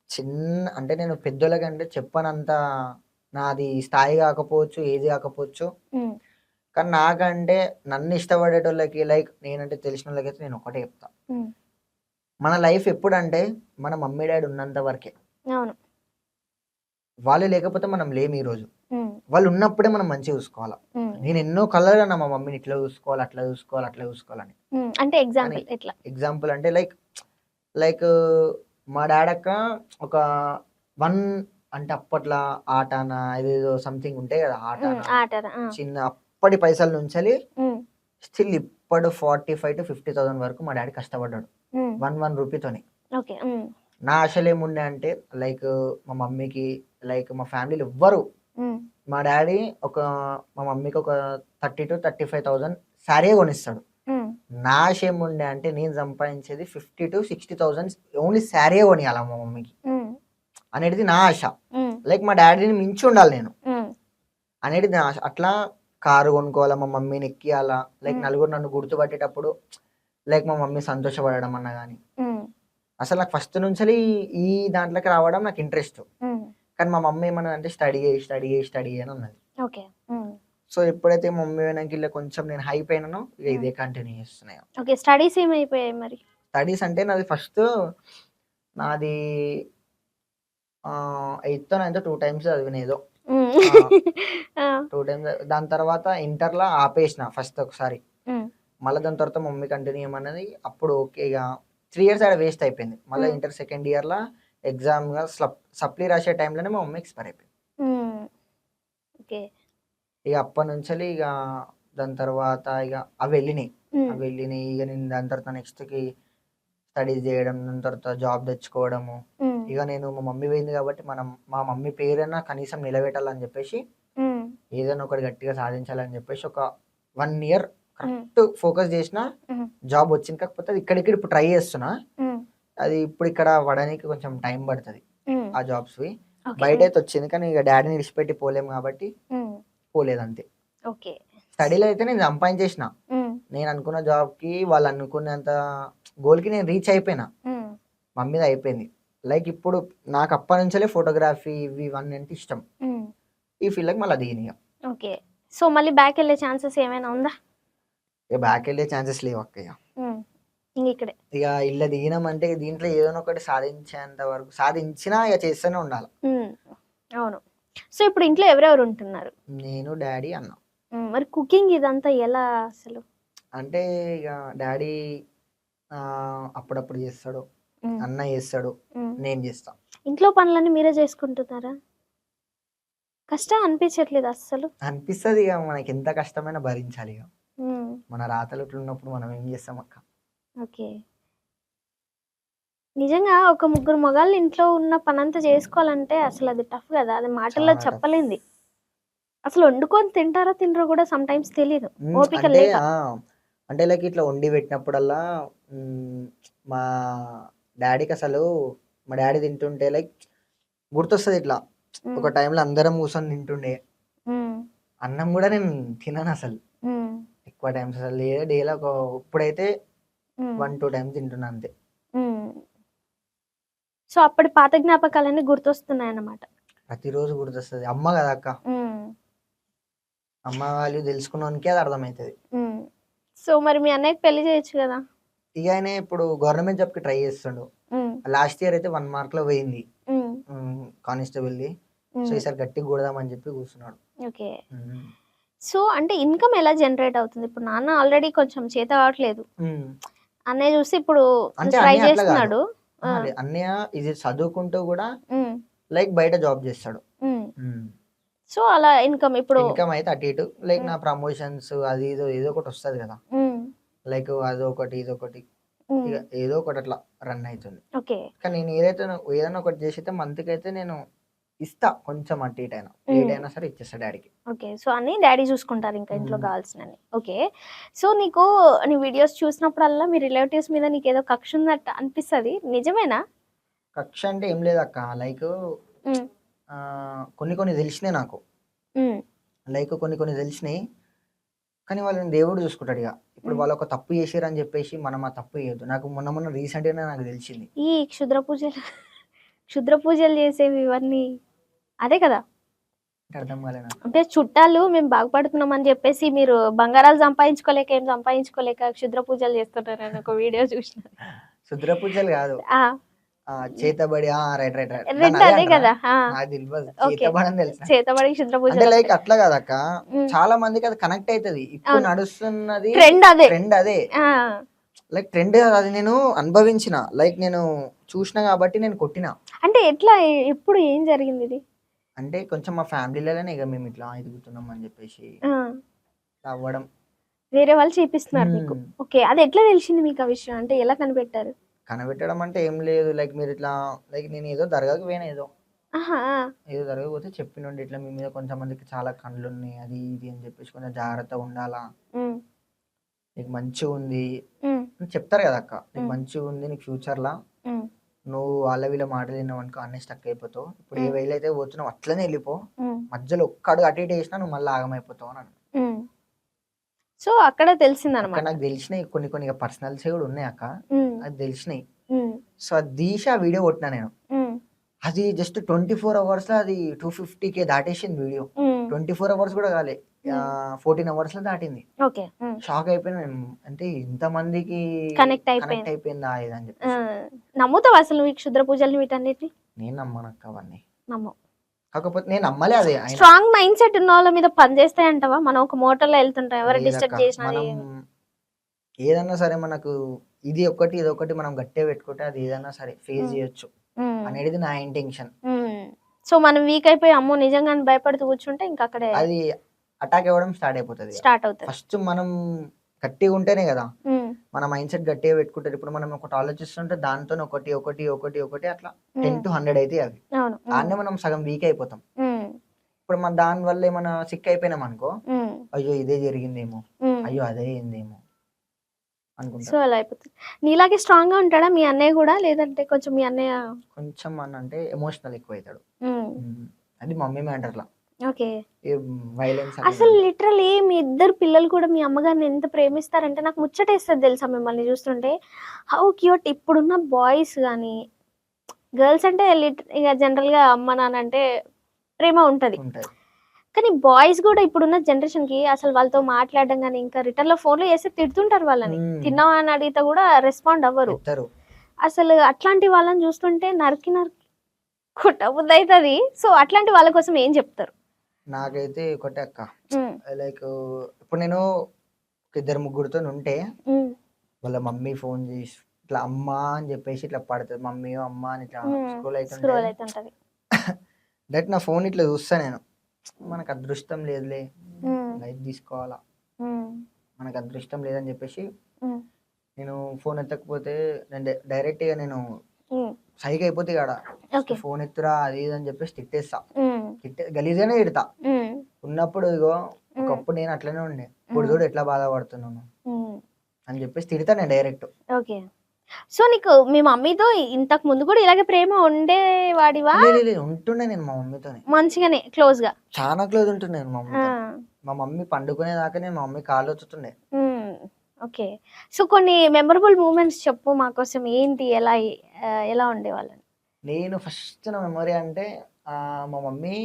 చిన్న అంటే నేను పెద్దోళ్ళకంటే చెప్పనంత నాది స్థాయి కాకపోవచ్చు, ఏది కాకపోవచ్చు, ఉమ్, కానీ నాకంటే నన్ను ఇష్టపడేటోళ్ళకి లైక్ నేనంటే తెలిసిన వాళ్ళకైతే నేను ఒకటే చెప్తా. ఉమ్, మన లైఫ్ ఎప్పుడంటే మన మమ్మీ డాడీ ఉన్నంత వరకే. అవును. వాళ్ళు లేకపోతే మనం లేము ఈ రోజు. ఉమ్, వాళ్ళు ఉన్నప్పుడే మనం మంచిగా చూసుకోవాలి. ఉమ్, నేను ఎన్నో కలర్ అన్నా మా మమ్మీని ఇట్లా చూసుకోవాలి, అట్లా చూసుకోవాలి, అట్లా చూసుకోవాలని. ఉమ్. అంటే ఎగ్జాంపుల్ ఎట్లా? ఎగ్జాంపుల్ అంటే లైక్ లైక్ మా డాడీ అక్క ఒక 1 అంటే అప్పట్లో ఆటానా ఇదేదో సంథింగ్ ఉంటాయి కదా, ఆటానా ఆటరా. చిన్న అప్పటి పైసల నుంచి ఉమ్, స్టిల్ ఇప్పుడు 45,000 to 50,000 వరకు మా డాడీ కష్టపడ్డాడు ఉమ్, 1 రూపీతోని. ఓకే. ఉమ్, నా ఆశలు ఏముండే అంటే లైక్ మా మమ్మీకి లైక్ మా ఫ్యామిలీలో ఎవ్వరు, ఉమ్, మా డాడీ మా మమ్మీకి ఒక 30,000 to 35,000 శారీ కొనిస్తాడు. ఉమ్, నా ఆశ ఏముండే అంటే నేను సంపాదించేది 50,000 to 60,000 ఓన్లీ శారీ కొనియాల మా మమ్మీకి ఉమ్, అనేది నా ఆశ. ఉమ్, లైక్ మా డాడీని మించి ఉండాలి నేను ఉమ్, అనేది నా ఆశ. అట్లా కారు కొనుక్కోవాలా, మా మమ్మీని ఎక్కియాలా, లైక్ మ్మ్. నలుగురు నన్ను గుర్తుపట్టేటప్పుడు లైక్ మా మమ్మీ సంతోషపడడం అన్న కానీ. ఉమ్, అసలు నాకు ఫస్ట్ నుంచి ఈ దాంట్లోకి రావడం నాకు ఇంట్రెస్ట్. ఉమ్, కానీ మా మమ్మీ ఏమన్నది అంటే స్టడీ అని అన్నది. ఓకే. ఉమ్, సో ఎప్పుడైతే మా మమ్మీ వెనక్కి ఇలా కొంచెం నేను హైప్ అయినానో ఇక ఇదే కంటిన్యూ చేస్తున్నాయి. ఓకే. స్టడీస్ ఏమైపోయాయి మరి? స్టడీస్ అంటే నాది ఫస్ట్ నాది 8th 9th 2 times చదివిన ఏదో ఉమ్, ఆ, 2 times. దాని తర్వాత ఇంటర్లో ఆపేసిన ఫస్ట్ ఒకసారి, ఉమ్, మళ్ళీ దాని తర్వాత మమ్మీ కంటిన్యూ చేయమన్నది. అప్పుడు ఓకే ఇక 3 years ఆడ వేస్ట్ అయిపోయింది. మళ్ళీ మ్మ్. ఇంటర్ సెకండ్ ఇయర్లో ఎగ్జామ్గా సప్లీ రాసే టైంలోనే మా మమ్మీ ఎక్స్పైర్ అయిపోయింది. ఉమ్, ఓకే. ఇక అప్పటి నుంచి ఇక దాని తర్వాత ఇక అవి వెళ్ళినాయి. ఉమ్, ఇక నేను దాని తర్వాత నెక్స్ట్కి స్టడీస్ చేయడం, దాని తర్వాత జాబ్ తెచ్చుకోవడము. ఉమ్, ఇక నేను మా మమ్మీ పోయింది కాబట్టి మా మమ్మీ పేరైనా కనీసం నిలబెట్టాలని చెప్పేసి ఉమ్, ఏదైనా ఒకటి గట్టిగా సాధించాలని చెప్పేసి ఒక 1 year ఉమ్, కరెక్ట్ ఫోకస్ చేసిన ఉమ్, జాబ్ వచ్చింది. కాకపోతే అది ఇక్కడిక్కడ ఇప్పుడు ట్రై చేస్తున్నా. ఉమ్, అది ఇప్పుడు ఇక్కడ పడడానికి కొంచెం టైం పడుతుంది ఉమ్, ఆ జాబ్స్వి. ఓకే. బయట అయితే వచ్చింది కానీ ఇక డాడీని విడిచిపెట్టి పోలేము కాబట్టి ఉమ్, పోలేదు అంతే. ఓకే. స్టడీలో అయితే నేను సంపాదించేసిన, ఉమ్, నేను అనుకున్న జాబ్కి వాళ్ళు అనుకున్నంత గోల్కి నేను రీచ్ అయిపోయినా. ఉమ్, మమ్మీది అయిపోయింది. లైక్ ఇప్పుడు నాకు అప్పటి నుంచే ఫోటోగ్రఫీ ఇవి ఇవన్నీ అంటే ఇష్టం. ఉమ్, ఈ ఫీల్డ్కి మళ్ళీ దిగిన ఓకే. సో మళ్ళీ బ్యాక్ వెళ్ళే ఛాన్సెస్ ఏమైనా ఉందా? ఇక బ్యాక్ వెళ్ళే ఛాన్సెస్ లేవు అక్క. ఉమ్, ఇంక ఇక్కడే. ఇక ఇలా దిగినామంటే దీంట్లో ఏదైనా ఒకటి సాధించేంత వరకు సాధించినా ఇక చేస్తూనే ఉండాలి. ఉమ్, అవును. సో ఇప్పుడు ఇంట్లో ఎవరెవరు ఉంటున్నారు? నేను డాడీ అన్న. మరి కుకింగ్ ఇదంతా ఎలా అసలు? అంటే ఇక డాడీ అప్పుడప్పుడు చేస్తాడు, ఉమ్, అన్న చేస్తాడు, ఉమ్. నేను చేస్తా. ఇంట్లో పనులన్నీ మీరే చేసుకుంటున్నారా? కష్టం అనిపించట్లేదు అస్సలు? అనిపిస్తుంది, ఇక మనకి ఎంత కష్టమైనా భరించాలి. ఇక ఉమ్, మన రాతలు ఉన్నప్పుడు మనం ఏం చేస్తాం అక్క. ఓకే. నిజంగా ఒక ముగ్గురు మగాళ్ళు ఇంట్లో ఉన్న పనంతా చేసుకోవాలంటే అసలు అది టఫ్ కదా, అది మాటల్లో చాలా tough. చెప్పలేంది. అసలు వండుకొని తింటారో తినరో కూడా సమ్ టైమ్స్ తెలియదు, ఓపిక అంటే లేక. అంటే లైక్ ఇట్లా వండి పెట్టినప్పుడల్లా మా డాడీకి అసలు మా డాడీ తింటుంటే లైక్ గుర్తొస్తుంది ఇట్లా ఒక టైంలో అందరం కూర్చొని తింటుండే అన్నం కూడా నేను తినను అసలు ఎక్కువ టైమ్స్ అసలు లేదా డేలో ఇప్పుడైతే 1-2 టైమ్స్ తింటున్నా అంతే. సో అప్పటి పాత జ్ఞాపకాలన్నీ గుర్తొస్తున్నాయి అన్నమాట. ప్రతిరోజు గుర్తొస్తుంది. అమ్మ కదా అక్క, అమ్మ వాళ్ళు తెలుసుకున్నానికే అది అర్థమవుతుంది. సో మరి మీ అన్నయ్యకి పెళ్లి చేయొచ్చు కదా. ఇక ఆయన ఇప్పుడు గవర్నమెంట్ జాబ్ కి ట్రై చేస్తుండు. లాస్ట్ ఇయర్ అయితే 1 మార్క్ లో పోయింది కానిస్టేబుల్ ది. సో ఈసారి గట్టిగా కొడదామని చెప్పి కూర్చున్నాడు. ఓకే. సో అంటే ఇన్కమ్ ఎలా జనరేట్ అవుతుంది? ఇప్పుడు నాన్న ఆల్రెడీ కొంచెం చేత కావట్లేదు, అన్నయ్య చూసి ఇప్పుడు ట్రై చేస్తున్నాడు. అన్నయ్య ఇది చదువుకుంటూ కూడా లైక్ బయట జాబ్ చేస్తాడు. సో అలా ఇన్కమ్ ఇప్పుడు ఇన్కమ్ అయితే అటు ఇటు లైక్ నా ప్రమోషన్స్ అది ఏదో ఒకటి వస్తుంది కదా, లైక్ అదొకటి ఇదొకటి ఏదో ఒకటి అట్లా రన్ అవుతుంది. కానీ నేను ఏదైనా ఒకటి చేసితే మంత్ కి అయితే నేను ఇస్తా కొంచెం అటు ఇటు అయినా ఏదైనా సరే ఇచ్చేస్తా డాడీకి. ఓకే. సో అన్ని డాడీ చూసుకుంటారు ఇంకా ఇంట్లో కావాల్సినవి. ఓకే. సో నీకు నీ వీడియోస్ చూసినప్పుడల్లా మీ రిలేటివ్స్ మీద నీకు ఏదో కక్ష ఉన్నట్టు అనిపిస్తుంది, నిజమేనా? కక్ష అంటే ఏం లేదు అక్క, లైక్ కొన్ని తెలిసినాయి నాకు, లైక్ కొన్ని తెలిసినాయి. కానీ వాళ్ళని దేవుడు చూసుకుంటాడు. ఇక ఇప్పుడు వాళ్ళు ఒక తప్పు చేసారు అని చెప్పేసి మనం ఆ తప్పు చేయొద్దు. నాకు మొన్న రీసెంట్ గానే నాకు తెలిసింది ఈ క్షుద్ర పూజలు చేసేవి ఇవన్నీ అదే కదా. అర్థం కాలేనా? అంటే చుట్టాలు మేము బాగుపడుతున్నాం అని చెప్పేసి మీరు బంగారాలు సంపాదించుకోలేక ఏం సంపాదించుకోలేక క్షుద్ర పూజలు చేస్తున్నారు అని ఒక వీడియో చూసిన. క్షుద్ర పూజలు కాదు, చేతబడి రైట్ అదే కదా. చేతబడి క్షుద్ర పూజ అంటే లైక్ అట్లా కదక్క, చాలా మందికి అది కనెక్ట్ అవుతుంది. ఇప్పుడు నడుస్తున్నది ట్రెండ్ అదే, లైక్ ట్రెండ్ అది నేను అనుభవించిన, లైక్ నేను చూసిన కాబట్టి నేను కొట్టిన. అంటే ఎట్లా ఎప్పుడు ఏం జరిగింది ఇది? అంటే కొంచెం మా ఫ్యామిలీలోనే ఇక మేము ఇట్లా ఎదుగుతున్నాం అని చెప్పేసి అవ్వడం, వేరే వాళ్ళు చేపిస్తున్నారు మీకు. ఓకే. అది ఎట్లా తెలిసింది మీకు ఆ విషయం? అంటే ఎలా కనిపెట్టారు? కనబెట్టడం అంటే ఏం లేదు, లైక్ మీరు ఇట్లా లైక్ నేను ఏదో దర్గాకి పోయినా, ఏదో దర్గాకి పోతే చెప్పినండి ఇట్లా మీ మీద కొంచెం మందికి చాలా కళ్ళు ఉన్నాయి అది ఇది అని చెప్పేసి కొంచెం జాగ్రత్తగా ఉండాలా, నీకు మంచిగా ఉంది చెప్తారు కదా అక్క, నీకు మంచిగా ఉంది, నీకు ఫ్యూచర్ లా నువ్వు వాళ్ళ వీళ్ళ మాటలు విన్నావు అనుకో అన్నీ స్టక్ అయిపోతావు. ఇప్పుడు ఏ వేలు అయితే పోతున్నావు అట్లనే వెళ్ళిపో, మధ్యలో ఒక్క అడుగు అటు ఇటు వేసినా నువ్వు మళ్ళీ ఆగమైపోతావు అని. సో అక్కడ తెలిసిందన్నమాట. నాకు తెలిసినాయి కొన్ని పర్సనల్స్ కూడా ఉన్నాయి అక్క, అది తెలిసినాయి. సో అది తీసి ఆ వీడియో కొట్టినా నేను. అది జస్ట్ 24 hours లో అది 250K దాటేసింది వీడియో. 24 hours కూడా కాలే, 14 hours లో దాటింది. షాక్ అయిపోయినా, అంటే ఇంత మందికి కనెక్ట్ అయిపోయిందా ఇది అని చెప్పి. నమ్ముతావు అసలు ఈ క్షుద్ర పూజలు వీటన్నిటిని? నేను నమ్మనక్క అవన్నీ, నమ్మవు. కాకపోతే నేను నమ్మలే. అదే స్ట్రాంగ్ మైండ్ సెట్ ఉన్న వాళ్ళ మీద పని చేస్తాయి అంటావా? మనం ఒక మోటార్లో వెళ్తుంటాం, ఎవరు డిస్టర్బ్ చేసినా ఏదన్నా సరే మనకు ఇది ఒకటి మనం గట్టిగా పెట్టుకుంటే అది ఏదన్నా సరే ఫేస్ చేయొచ్చు అనేది నా ఇంటెన్షన్. సో మనం వీక్ అయిపోయి అమ్మో నిజంగా భయపడుతూ కూర్చుంటే ఇంకా అక్కడే అది అటాక్ అవ్వడం స్టార్ట్ అవుతుంది. ఫస్ట్ మనం గట్టిగా ఉంటేనే కదా మన మైండ్ సెట్ గట్టిగా పెట్టుకుంటారు. ఇప్పుడు మనం ఒకటి ఆలోచిస్తుంటే దాంతో ఒకటి అట్లా 10 to 100 అయితే అవి దాన్నే మనం సగం వీక్ అయిపోతాం. ఇప్పుడు మన దాని వల్ల ఏమైనా సిక్ అయిపోయినాం అనుకో, అయ్యో ఇదే జరిగిందేమో, అయ్యో అదే అయిందేమో అనుకుంటా. సో అలా అయిపోతుంది. నీలాగే స్ట్రాంగ్ గా ఉంటాడా మీ అన్నయ్య కూడా, లేదంటే కొంచెం మీ అన్నయ్య కొంచెం అంటే ఎమోషనల్ ఎక్కువ అవుతాడు. అది మమ్మీ మ్యాటర్ లా. ఓకే. వైలెన్స్ అసలు లిటరల్లీ మీ ఇద్దరు పిల్లలు కూడా మీ అమ్మగారిని ఎంత ప్రేమిస్తారంటే నాకు ముచ్చటేస్తుంది తెలుసా మిమ్మల్ని చూస్తుంటే. How cute. ఇప్పుడున్న బాయ్స్ కానీ గర్ల్స్ అంటే ఇక జనరల్ గా అమ్మ నాన్న అంటే ప్రేమ ఉంటది, కానీ బాయ్స్ కూడా ఇప్పుడున్న జనరేషన్ కి అసలు వాళ్ళతో మాట్లాడడం కానీ ఇంకా రిటర్న్ లో ఫోన్లో చేస్తే తిడుతుంటారు వాళ్ళని. తిన్నావా అని అడిగితే కూడా రెస్పాండ్ అవ్వరు. అసలు అట్లాంటి వాళ్ళని చూస్తుంటే నరికి కొట్టబుద్ధి అవుతుంది. సో అట్లాంటి వాళ్ళ కోసం ఏం చెప్తారు? నాకైతే ఒకటే అక్క, లైక్ ఇప్పుడు నేను 2-3 ఉంటే వాళ్ళ మమ్మీ ఫోన్ చేసి ఇట్లా అమ్మ అని చెప్పేసి ఇట్లా పడుతుంది, మమ్మీ అమ్మ అని ఇట్లా స్క్రోల్ అవుతుంటది. దట్ నా ఫోన్ ఇట్లా చూస్తా నేను, మనకు అదృష్టం లేదులే లైట్ తీసుకోవాలా, మనకు అదృష్టం లేదని చెప్పేసి నేను ఫోన్ ఎత్తకపోతే నేను డైరెక్ట్ గా నేను సైకి అయిపోతే కాడ ఫోన్ ఎత్తురా అది ఇది అని చెప్పేసి తిట్టేస్తా. గలీజానే తిడతా. ఉన్నప్పుడు ఇగో ఒకప్పుడు నేను అట్లనే ఉండే, ఇప్పుడు చూడు ఎట్లా బాధపడుతున్నాను. అని చెప్పేసి తిడతా నేను డైరెక్ట్. ఓకే. సో నీకు మీ మమ్మీతో ఇంతకు ముందు కూడా ఇలాగే ప్రేమ ఉండేవాడివా? ఉంటుండే నేను మా మమ్మీతోని మంచిగానే క్లోజ్ గా. చాలా క్లోజ్ ఉంటుండే నేను మా ఆ, మమ్మీతో. మా మమ్మీ పండుకునేదాకా నేను మా మమ్మీ కాళ్ళు వచ్చుతుండే. ఉమ్, ఓకే. సో కొన్ని మెమరబుల్ మూమెంట్స్ చెప్పు మా కోసం, ఏంటి, ఎలా ఉండేవాళ్ళని? నేను ఫస్ట్ నా మెమొరీ అంటే మా మమ్మీ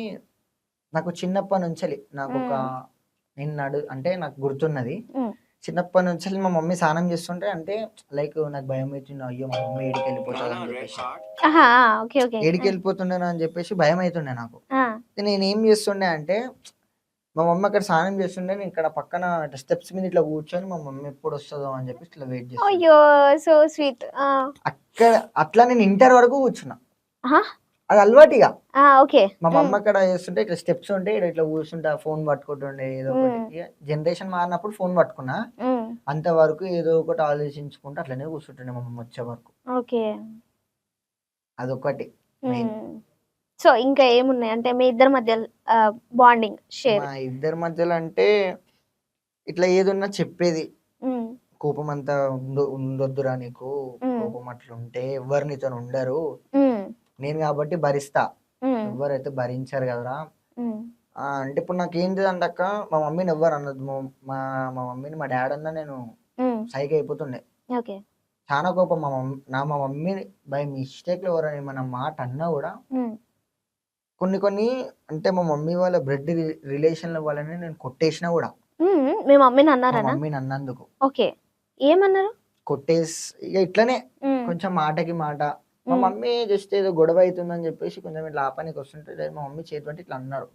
నాకు చిన్నప్పటి నుంచి నాకు ఒక అంటే నాకు గుర్తున్నది. ఉమ్, చిన్నప్పటి నుంచి మా మమ్మీ స్నానం చేస్తుంటే అంటే లైక్ నాకు భయం అవుతుంది, అయ్యో మా మమ్మీ ఏడికి వెళ్ళిపోతుంది అని చెప్పేసి, ఆహా, ఓకే ఓకే. ఏడికి వెళ్ళిపోతుండేనా అని చెప్పేసి భయం అవుతుండే నాకు. ఆ, నేను ఏం చేస్తుండే అంటే మా మమ్మీ అక్కడ స్నానం చేస్తుండే, నేను ఇక్కడ పక్కన స్టెప్స్ మీద ఇట్లా కూర్చొని మా మమ్మీ ఎప్పుడు వస్తుందో అని చెప్పి ఇట్లా వెయిట్ చేస్తాను. అయ్యో సో స్వీట్. అక్కడ అట్లా నేను ఇంటర్ వరకు కూర్చున్నా. ఆహా, అది అలవాటిగా. ఓకే. మా మమ్మీ అక్కడ చేస్తుంటే ఇట్లా స్టెప్స్ ఉంటే ఇట్లా కూర్చుంటా, ఫోన్ పట్టుకుంటుండే ఏదో ఒకటి. జనరేషన్ మారినప్పుడు ఫోన్ పట్టుకున్నా, అంతవరకు ఏదో ఒకటి ఆలోచించుకుంటూ అట్లనే కూర్చుంటుండే మా మమ్మీ వచ్చే వరకు. ఓకే. అదొకటి main. సో ఇంకా ఏమున్నాయి అంటే మీ ఇద్దరి మధ్య బాండింగ్ షేర్? మా ఇద్దరి మధ్యలో అంటే ఇట్లా ఏదన్నా చెప్పేది, కోపం అంతా ఉండొద్దురా నీకు, కోపం అట్లా ఉంటే ఎవరు నీతో ఉండరు, నేను కాబట్టి భరిస్తా, ఎవరైతే భరించారు కదరా. అంటే ఇప్పుడు నాకు ఏంటి అంటక్క, మా మమ్మీని ఎవ్వరు అన్నది, మా మమ్మీని మా డాడీ అన్నా నేను సైకి అయిపోతుండే. ఓకే. చాలా కోపం మా మమ్మీ బై మిస్టేక్ లో ఎవరైనా ఏమన్నా మాట అన్నా కూడా కొన్ని అంటే మా మమ్మీ వాళ్ళ బ్లడ్ రిలేషన్ వాళ్ళని నేను కొట్టేసినా కూడా. మీ మమ్మీని అన్నారా? మా మమ్మీని అన్నందుకు. ఓకే. ఏమన్నారు? కొట్టేసి ఇక ఇట్లనే కొంచెం మాటకి మాట. మా మమ్మీ జస్ట్ ఏదో గొడవ అవుతుందని చెప్పేసి కొంచెం ఇట్లా ఆపానికి వస్తుంటే మా మమ్మీ చేతి పట్టి ఇట్లా అన్నారు,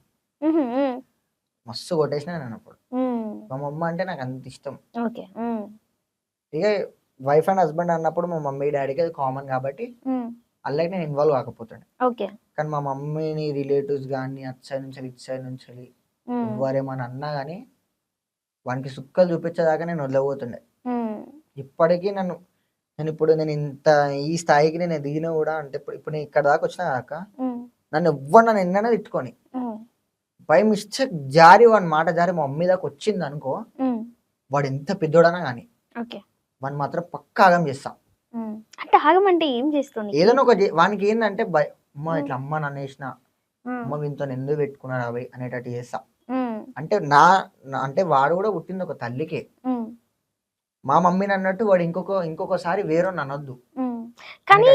మస్తు కొట్టేసిన నేను అప్పుడు. మా మమ్మ అంటే నాకు అంత ఇష్టం. ఓకే. ఇక వైఫ్ అండ్ హస్బెండ్ అన్నప్పుడు మా మమ్మీ డాడీకి అది కామన్ కాబట్టి అలాగే నేను ఇన్వాల్వ్ కాకపోతుండే. ఓకే. కానీ మా మమ్మీని రిలేటివ్స్ కానీ అటు సైడ్ నుంచి ఇటు సైడ్ నుంచి ఎవరేమని అన్నా కానీ వానికి సుక్కలు చూపించేదాకా నేను వదిలిపోతుండే. ఇప్పటికీ నేను ఇంత ఈ స్థాయికి నేను ఎదిగినా కూడా, అంటే ఇప్పుడు నేను ఇక్కడ దాకా వచ్చినా కాక నన్ను ఎన్నైనా తిట్టుకొని బై మిస్టేక్ జారి వాడి మాట జారి మా మమ్మీ దాకా వచ్చింది అనుకో, వాడు ఎంత పెద్దోడనా కానీ వాడిని మాత్రం పక్కా ఆగం చేస్తా. అంటే ఆగమంటే ఏం చేస్తుంది? ఏదైనా ఒక వానికి ఏంటంటే అమ్మ ఇట్లా అమ్మ నన్ను వేసిన, అమ్మ వీంతో ఎందుకు పెట్టుకున్నాడు అవి అనేటట్టు చేస్తా. అంటే అంటే వాడు కూడా పుట్టింది ఒక తల్లికే. మా మమ్మీని అన్నట్టు వాడు ఇంకొకసారి వేరే అనొద్దు. కానీ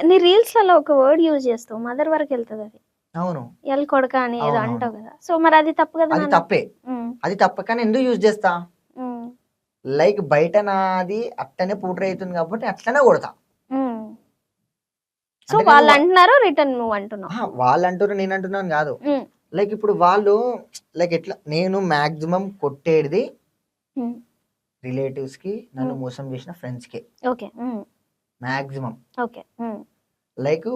నీ రీల్స్ లలో ఒక వర్డ్ యూజ్ చేస్తావు, మదర్ వరకు వెళ్తుంది అది. అవును, ఎల్ కొడక అని ఏదో అంటావు కదా. సో మరి అది తప్పు కదా? అది తప్పే, అది తప్ప. కానీ ఎందుకు యూజ్ చేస్తా, లైక్ బయట నాది అట్లనే పూటర్ అవుతుంది కాబట్టి అట్లనే కొడతా. సో వాళ్ళు అంటున్నారు, రిటర్న్ నువ్వు అంటున్నావు. వాళ్ళు అంటారు, నేను అంటున్నాను కాదు. లైక్ ఇప్పుడు వాళ్ళు లైక్ ఎట్లా, నేను మాక్సిమం కొట్టేది రిలేటివ్స్ కి, నన్ను మోసం చేసిన ఫ్రెండ్స్ కి మాక్సిమం. లైక్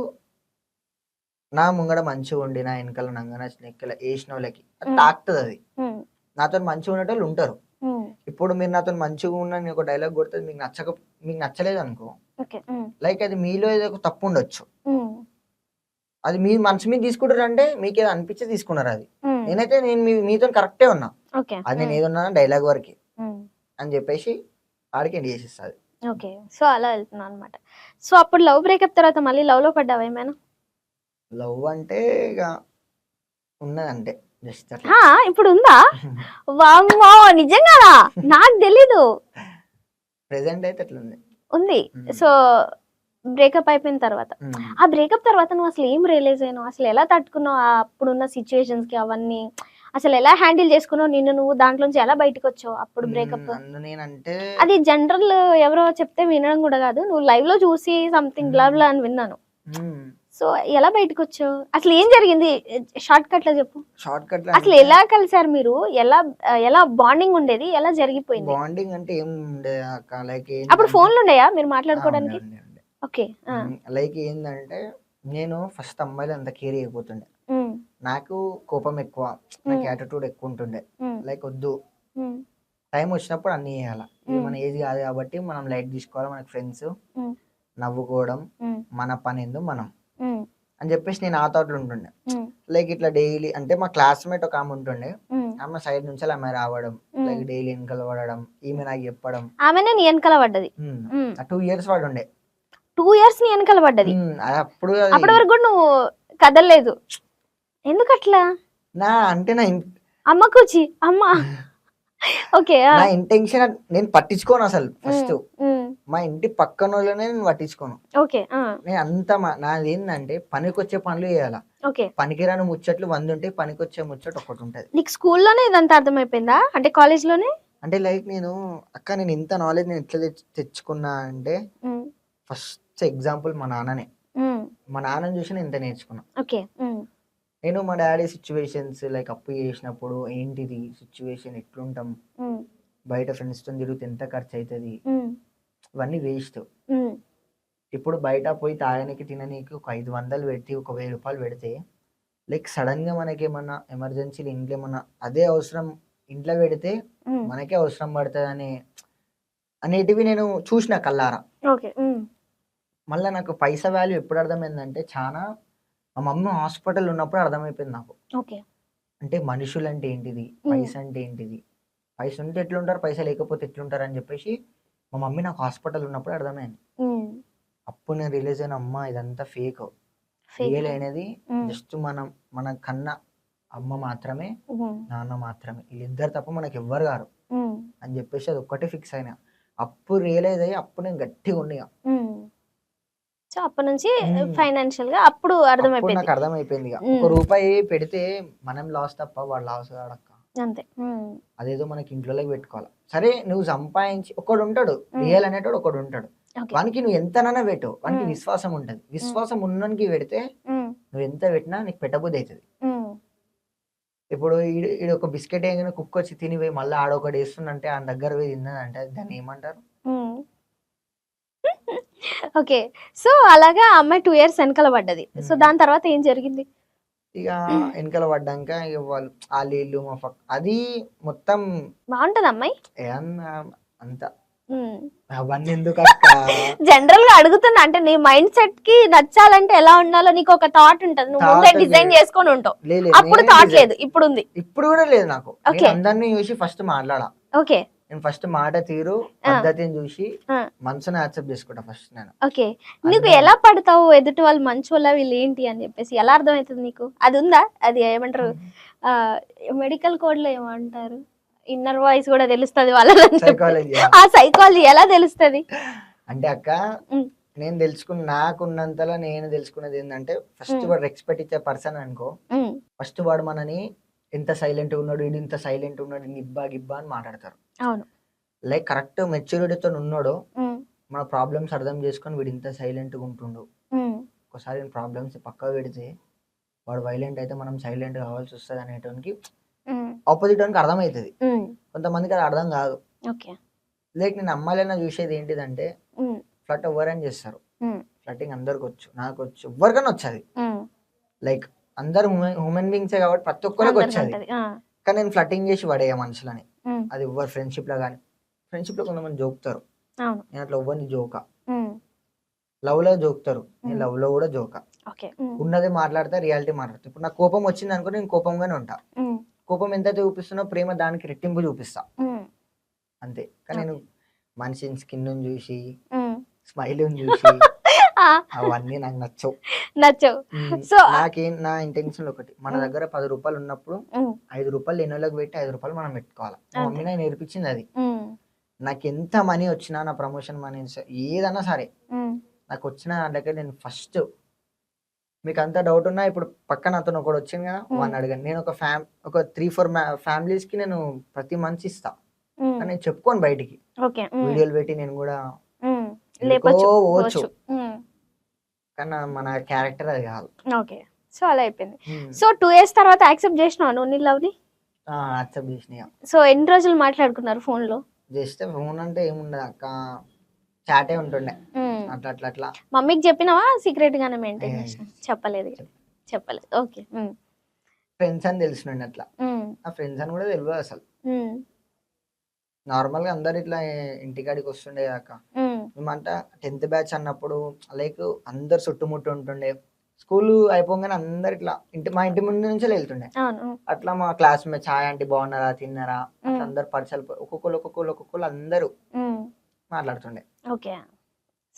నా ముంగడ మంచిగా ఉండి నా వెనకాల నంగన స్నెక్కల వేసిన వాళ్ళకి తాకుతుంది. అది నాతో మంచిగా ఉండేటోళ్ళు ఉంటారు. ఇప్పుడు మీరు నాతో మంచిగా ఉన్న ఒక డైలాగ్ కొడితే మీకు నచ్చలేదు అనుకో, లైక్ అది మీలో ఏదో ఒక తప్పు ఉండొచ్చు, అది మీ మనసు మీద తీసుకుంటారు, అంటే మీకు ఏదో అనిపించి తీసుకున్నారు. అది నేనైతే మీతో కరెక్టే ఉన్నా, అది నేను ఏదన్నా డైలాగ్ వరకు అని చెప్పేసి ఆడికి ఎండ్ చేసేస్తుంది. ఓకే. సో అలా వెళ్తున్నాను అనమాట. సో అప్పుడు లవ్ బ్రేకప్ తర్వాత మళ్ళీ లవ్ లో పడ్డావా ఏమైనా? లవ్ అంటే ఇక ఉన్నదంటే జస్ట్ ఇప్పుడు ఉందా? వామ్మో, నిజంగా నాకు తెలీదు. ప్రెసెంట్ అయితే అట్లా ఉంది. సో బ్రేకప్ అయిపోయిన తర్వాత, ఆ బ్రేకప్ తర్వాత నువ్వు అసలు ఏం రియలైజ్ అయినావు? అసలు ఎలా తట్టుకున్నావు అప్పుడున్న సిచ్యువేషన్స్ కి? అవన్నీ అసలు ఎలా హ్యాండిల్ చేసుకున్నావు? నిన్ను నువ్వు దాంట్లోంచి ఎలా బయటకు వచ్చావు అప్పుడు బ్రేకప్? అది జనరల్ ఎవరో చెప్తే వినడం కూడా కాదు, నువ్వు లైవ్ లో చూసి సంథింగ్ లవ్ అని విన్నాను. సో ఎలా బయటకు వచ్చావు? అసలు ఏం జరిగింది? షార్ట్ కట్ లో చెప్పు. అసలు ఎలా కలిసారు మీరు? ఎలా బాండింగ్ ఉండేది? ఎలా జరిగిపోయింది? బాండింగ్ అంటే ఏం ఉండే లైక్ అప్పుడు ఫోన్లు ఉన్నాయా మీరు మాట్లాడుకోవడానికి? ఓకే. లైక్ ఏంటంటే నేను ఫస్ట్ అమ్మాయిలు అంత కేర్ అయిపోతుండే, నాకు కోపం ఎక్కువ, నాకు యాటిట్యూడ్ ఎక్కువ ఉంటుండే. లైక్ వద్దు, టైం వచ్చినప్పుడు అన్ని చేయాలి, మన ఏజ్ కాదు కాబట్టి మనం లైట్ తీసుకోవాలి, మనకి ఫ్రెండ్స్ నవ్వుకోవడం, మన పని ఏందో మనం అని చెప్పేసి నేను ఆ థాట్లో ఉంటుండే. లైక్ ఇట్లా డైలీ అంటే మా క్లాస్మేట్ ఒక ఆమె ఉంటుండే, ఆమె సైడ్ నుంచి ఆమె రావడం, లైక్ డైలీ వెనకాల పడడం, ఈమె నాకు చెప్పడం. ఆమెనే నీ వెనకాల పడ్డది. 2 years వాడు ఉండే. 2 years నీ వెనకాల పడ్డది. అది అప్పుడు అప్పటి వరకు కూడా నువ్వు కదలలేదు, ఎందుకు అట్లా? నా అంటే నా అమ్మ కూచి అమ్మ. ఓకే, నా ఇంటెన్షన్ నేను పట్టించుకోను అసలు. ఫస్ట్ మా ఇంటి పక్కన వాళ్ళనే నేను పట్టించుకోను. ఓకే, నేను అంత నాది ఏంటంటే పనికొచ్చే పనులు చేయాలా. ఓకే. పనికిరాని ముచ్చట్లు 100 ఉంటాయి, పనికొచ్చే ముచ్చట్లు ఒకటి ఉంటది. నీకు స్కూల్లోనే ఇదంతా అర్థమైపోయిందా, అంటే కాలేజ్ లోనే? అంటే లైక్ నేను ఇంత నాలెడ్జ్ నేను ఎట్లా తెచ్చుకున్నా అంటే ఫస్ట్ ఎగ్జాంపుల్ మా నాన్ననే. మా నాన్నని చూసి నేను ఇంత నేర్చుకున్నా. ఓకే. నేను మా డాడీ సిచ్యువేషన్స్ లైక్ అప్పు చేసినప్పుడు ఏంటిది సిచ్యువేషన్, ఎట్లుంటాం, బయట ఫ్రెండ్స్ తో తిరిగితే ఎంత ఖర్చు అవుతుంది, ఇవన్నీ వేస్ట్. ఇప్పుడు బయట పోయి తాగడానికి తిననీకి ఒక 500 పెట్టి ఒక 1000 రూపాయలు పెడితే లైక్ సడన్ గా మనకి ఏమన్నా ఎమర్జెన్సీలు ఇంట్లో ఏమన్నా అదే అవసరం ఇంట్లో పెడితే మనకే అవసరం పడుతుంది అనేటివి నేను చూసిన కల్లారా. మళ్ళీ నాకు పైసా వాల్యూ ఎప్పుడు అర్థమైందంటే చాలా మా మమ్మీ హాస్పిటల్ ఉన్నప్పుడు అర్థమైపోయింది నాకు. అంటే మనుషులు అంటే ఏంటిది, పైసా అంటే ఏంటిది, పైసా ఉంటే ఎట్లుంటారు, పైసా లేకపోతే ఎట్లుంటారు అని చెప్పేసి మా మమ్మీ నాకు హాస్పిటల్ ఉన్నప్పుడు అర్థమైంది. అప్పుడు నేను రిలీజ్ అయిన అమ్మ ఇదంతా ఫేక్, రియల్ అనేది జస్ట్ మన కన్నా అమ్మ మాత్రమే, నాన్న మాత్రమే, వీళ్ళిద్దరు తప్ప మనకి ఎవ్వరు గారు అని చెప్పేసి అది ఒక్కటే ఫిక్స్ అయినా. అప్పుడు రియలైజ్ అయ్యి అప్పుడు నేను గట్టిగా ఉండిగా. సో అప్పటి నుంచి ఫైనాన్షియల్ గా అప్పుడు అర్థమైపోయింది, నాకు అర్థమైపోయింది. ₹1 పెడితే మనం లాస్ తప్ప వాడు లాస్ కాడక్క. అంతే. అదేదో మనకి ఇంట్లోకి పెట్టుకోవాలి. సరే నువ్వు సంపాదించి ఒకడు ఉంటాడు, రియల్ అనేటోడు ఒకడు ఉంటాడు, వానికి నువ్వు ఎంతనైనా పెట్టు, వానికి విశ్వాసం ఉంటది. విశ్వాసం ఉన్నోనికి పెడితే నువ్వు ఎంత పెట్టినా నీకు పెట్టబుద్ధి అవుతుంది. ఇప్పుడు ఈడు ఒక బిస్కెట్ వేయగానే కుక్క వచ్చి తినిపోయి మళ్ళీ ఆడొకటి వేస్తుందంటే ఆ దగ్గర పోయి తిన్నదంటే దాన్ని ఏమంటారు? ఓకే. సో అలాగా అమ్మాయి 2 years వెనకాల పడ్డది. సో దాని తర్వాత ఏం జరిగింది? ఇక వెనకాల పడ్డాక ఇక వాళ్ళు ఇల్లు మా అది మొత్తం బాగుంటది అమ్మాయి అంత అవన్నీ ఎందుకు జనరల్ గా అడుగుతున్నా, అంటే నీ మైండ్ సెట్ కి నచ్చాలంటే ఎలా ఉండాలో నీకు ఒక థాట్ ఉంటది, నువ్వు ముందే డిజైన్ చేసుకొని ఉంటావు. అప్పుడు థాట్ లేదు, ఇప్పుడు ఉంది. ఇప్పుడు కూడా లేదు నాకు. అందరినీ చూసి ఫస్ట్ మాట్లాడా. ఓకే. నేను ఫస్ట్ మాట తీరు పద్ధతిని చూసి మనసుని యాక్సెప్ట్ చేసుకుంటా ఫస్ట్ నేను. ఓకే. నీకు ఎలా పడతావు ఎదుటి వాళ్ళు మంచి వాళ్ళ వీళ్ళు ఏంటి అని చెప్పేసి ఎలా అర్థమవుతుంది నీకు? అది ఉందా? అది ఏమంటారు మెడికల్ కోడ్ లో ఏమంటారు, ఇన్నర్ వాయిస్ కూడా తెలుస్తుంది వాళ్ళ ఆ సైకాలజీ ఎలా తెలుస్తుంది అంటే అక్క నేను నాకున్నంతలా నేను తెలుసుకున్నది ఏంటంటే ఫస్ట్ వాడు రెస్పెక్ట్ ఇచ్చే పర్సన్ అనుకో, ఫస్ట్ వాడు మనని ఎంత సైలెంట్ ఉన్నాడు, వీడు ఇంత సైలెంట్ ఉన్నాడు, నిబ్బా గిబ్బా అని మాట్లాడతారు. లైక్ కరెక్ట్ మెచ్యూరిటీతో ఉన్నాడు, మన ప్రాబ్లమ్స్ అర్థం చేసుకొని వీడు ఇంత సైలెంట్ గా ఉంటుండు. ఒకసారి ప్రాబ్లమ్స్ పక్కకు పెడితే వాడు వైలెంట్ అయితే మనం సైలెంట్ కావాల్సి వస్తుంది అనేటానికి ఆపోజిట్ వానికి అర్థమవుతుంది. కొంతమందికి అది అర్థం కాదు. లైక్ నేను అమ్మాయిలైనా చూసేది ఏంటిదంటే ఫ్లట్ ఎవరైనా చేస్తారు, ఫ్లటింగ్ అందరికి వచ్చు, నాకు వచ్చు, ఎవరికైనా వచ్చేది. లైక్ అందరు హ్యూమన్ బీయింగ్సే కాబట్టి ప్రతి ఒక్కరికి వచ్చేది. కానీ నేను ఫ్లటింగ్ చేసి పడేయ మనుషులని, అది ఎవరు ఫ్రెండ్షిప్ లో కానీ, ఫ్రెండ్షిప్ లో కొంతమంది జోకుతారు, నేను అట్లా ఎవరిని జోకా. లవ్ లో జోకుతారు, నేను లవ్ లో కూడా జోకా. ఉన్నది మాట్లాడతా, రియాలిటీ మాట్లాడతా. ఇప్పుడు నాకు కోపం వచ్చింది అనుకో నేను కోపంగానే ఉంటా. కోపం ఎంత చూపిస్తున్నా ప్రేమ దానికి రెట్టింపు చూపిస్తా అంతే. కానీ నేను మనిషిని స్కిన్ చూసి స్మైల్ చూసి అవన్నీ నాకు నచ్చవు. సో నా ఇంటెన్షన్ ఒకటి, మన దగ్గర ₹10 ఉన్నప్పుడు ₹5 లేని వాళ్ళకి పెట్టి ₹5 మనం పెట్టుకోవాలి. మా మమ్మీ నాకు నేర్పించింది అది. నాకు ఎంత మనీ వచ్చినా, నా ప్రమోషన్ మనీ ఏదన్నా సరే నాకు వచ్చిన దాంట్లో నేను ఫస్ట్, మీకు అంత డౌట్ ఉన్నా ఇప్పుడు పక్కన అతను ఒకటి వచ్చింది కదా వాడిని అడగండి. నేను ఒక 3-4 ఫ్యామిలీస్ కి నేను ప్రతి మంత్ ఇస్తా, కానీ నేను చెప్పుకోను బయటికి, వీడియోలు పెట్టి నేను కూడా పోవచ్చు, కానీ మన క్యారెక్టర్ అది కాదు. ఓకే. సో అలా అయిపోయింది. సో 2 years తర్వాత యాక్సెప్ట్ చేసినావా నువ్వు నీ లవ్ ని? యాక్సెప్ట్ చేసినా. సో ఎన్ని రోజులు మాట్లాడుకున్నారు ఫోన్ లో? జస్ట్ ఫోన్ అంటే ఏముండదు అక్క, చాటే ఉంటుండే అట్లా అట్లా అట్లా. మమ్మీకి చెప్పినావా సీక్రెట్ గానే మెయింటైన్ చేసినా? చెప్పలేదు. ఓకే. ఫ్రెండ్స్ అని తెలిసినండి అట్లా. ఆ ఫ్రెండ్స్ అని కూడా తెలియదు అసలు. నార్మల్ గా అందరు ఇట్లా ఇంటికాడికి వస్తుండే అక్క. మేమంతా 10th బ్యాచ్ అన్నప్పుడు లైక్ అందరు చుట్టుముట్టు ఉంటుండే, స్కూల్ అయిపోగానే అందరు ఇట్లా మా ఇంటి ముందు నుంచి వెళ్తుండే. అవును. అట్లా మా క్లాస్మేట్స్ హాయ్ ఆంటీ బాగున్నారా తిన్నారా అట్లా అందరు పరిచయాలు ఒక్కొక్కరు అందరూ మాట్లాడుతుండే. ఓకే.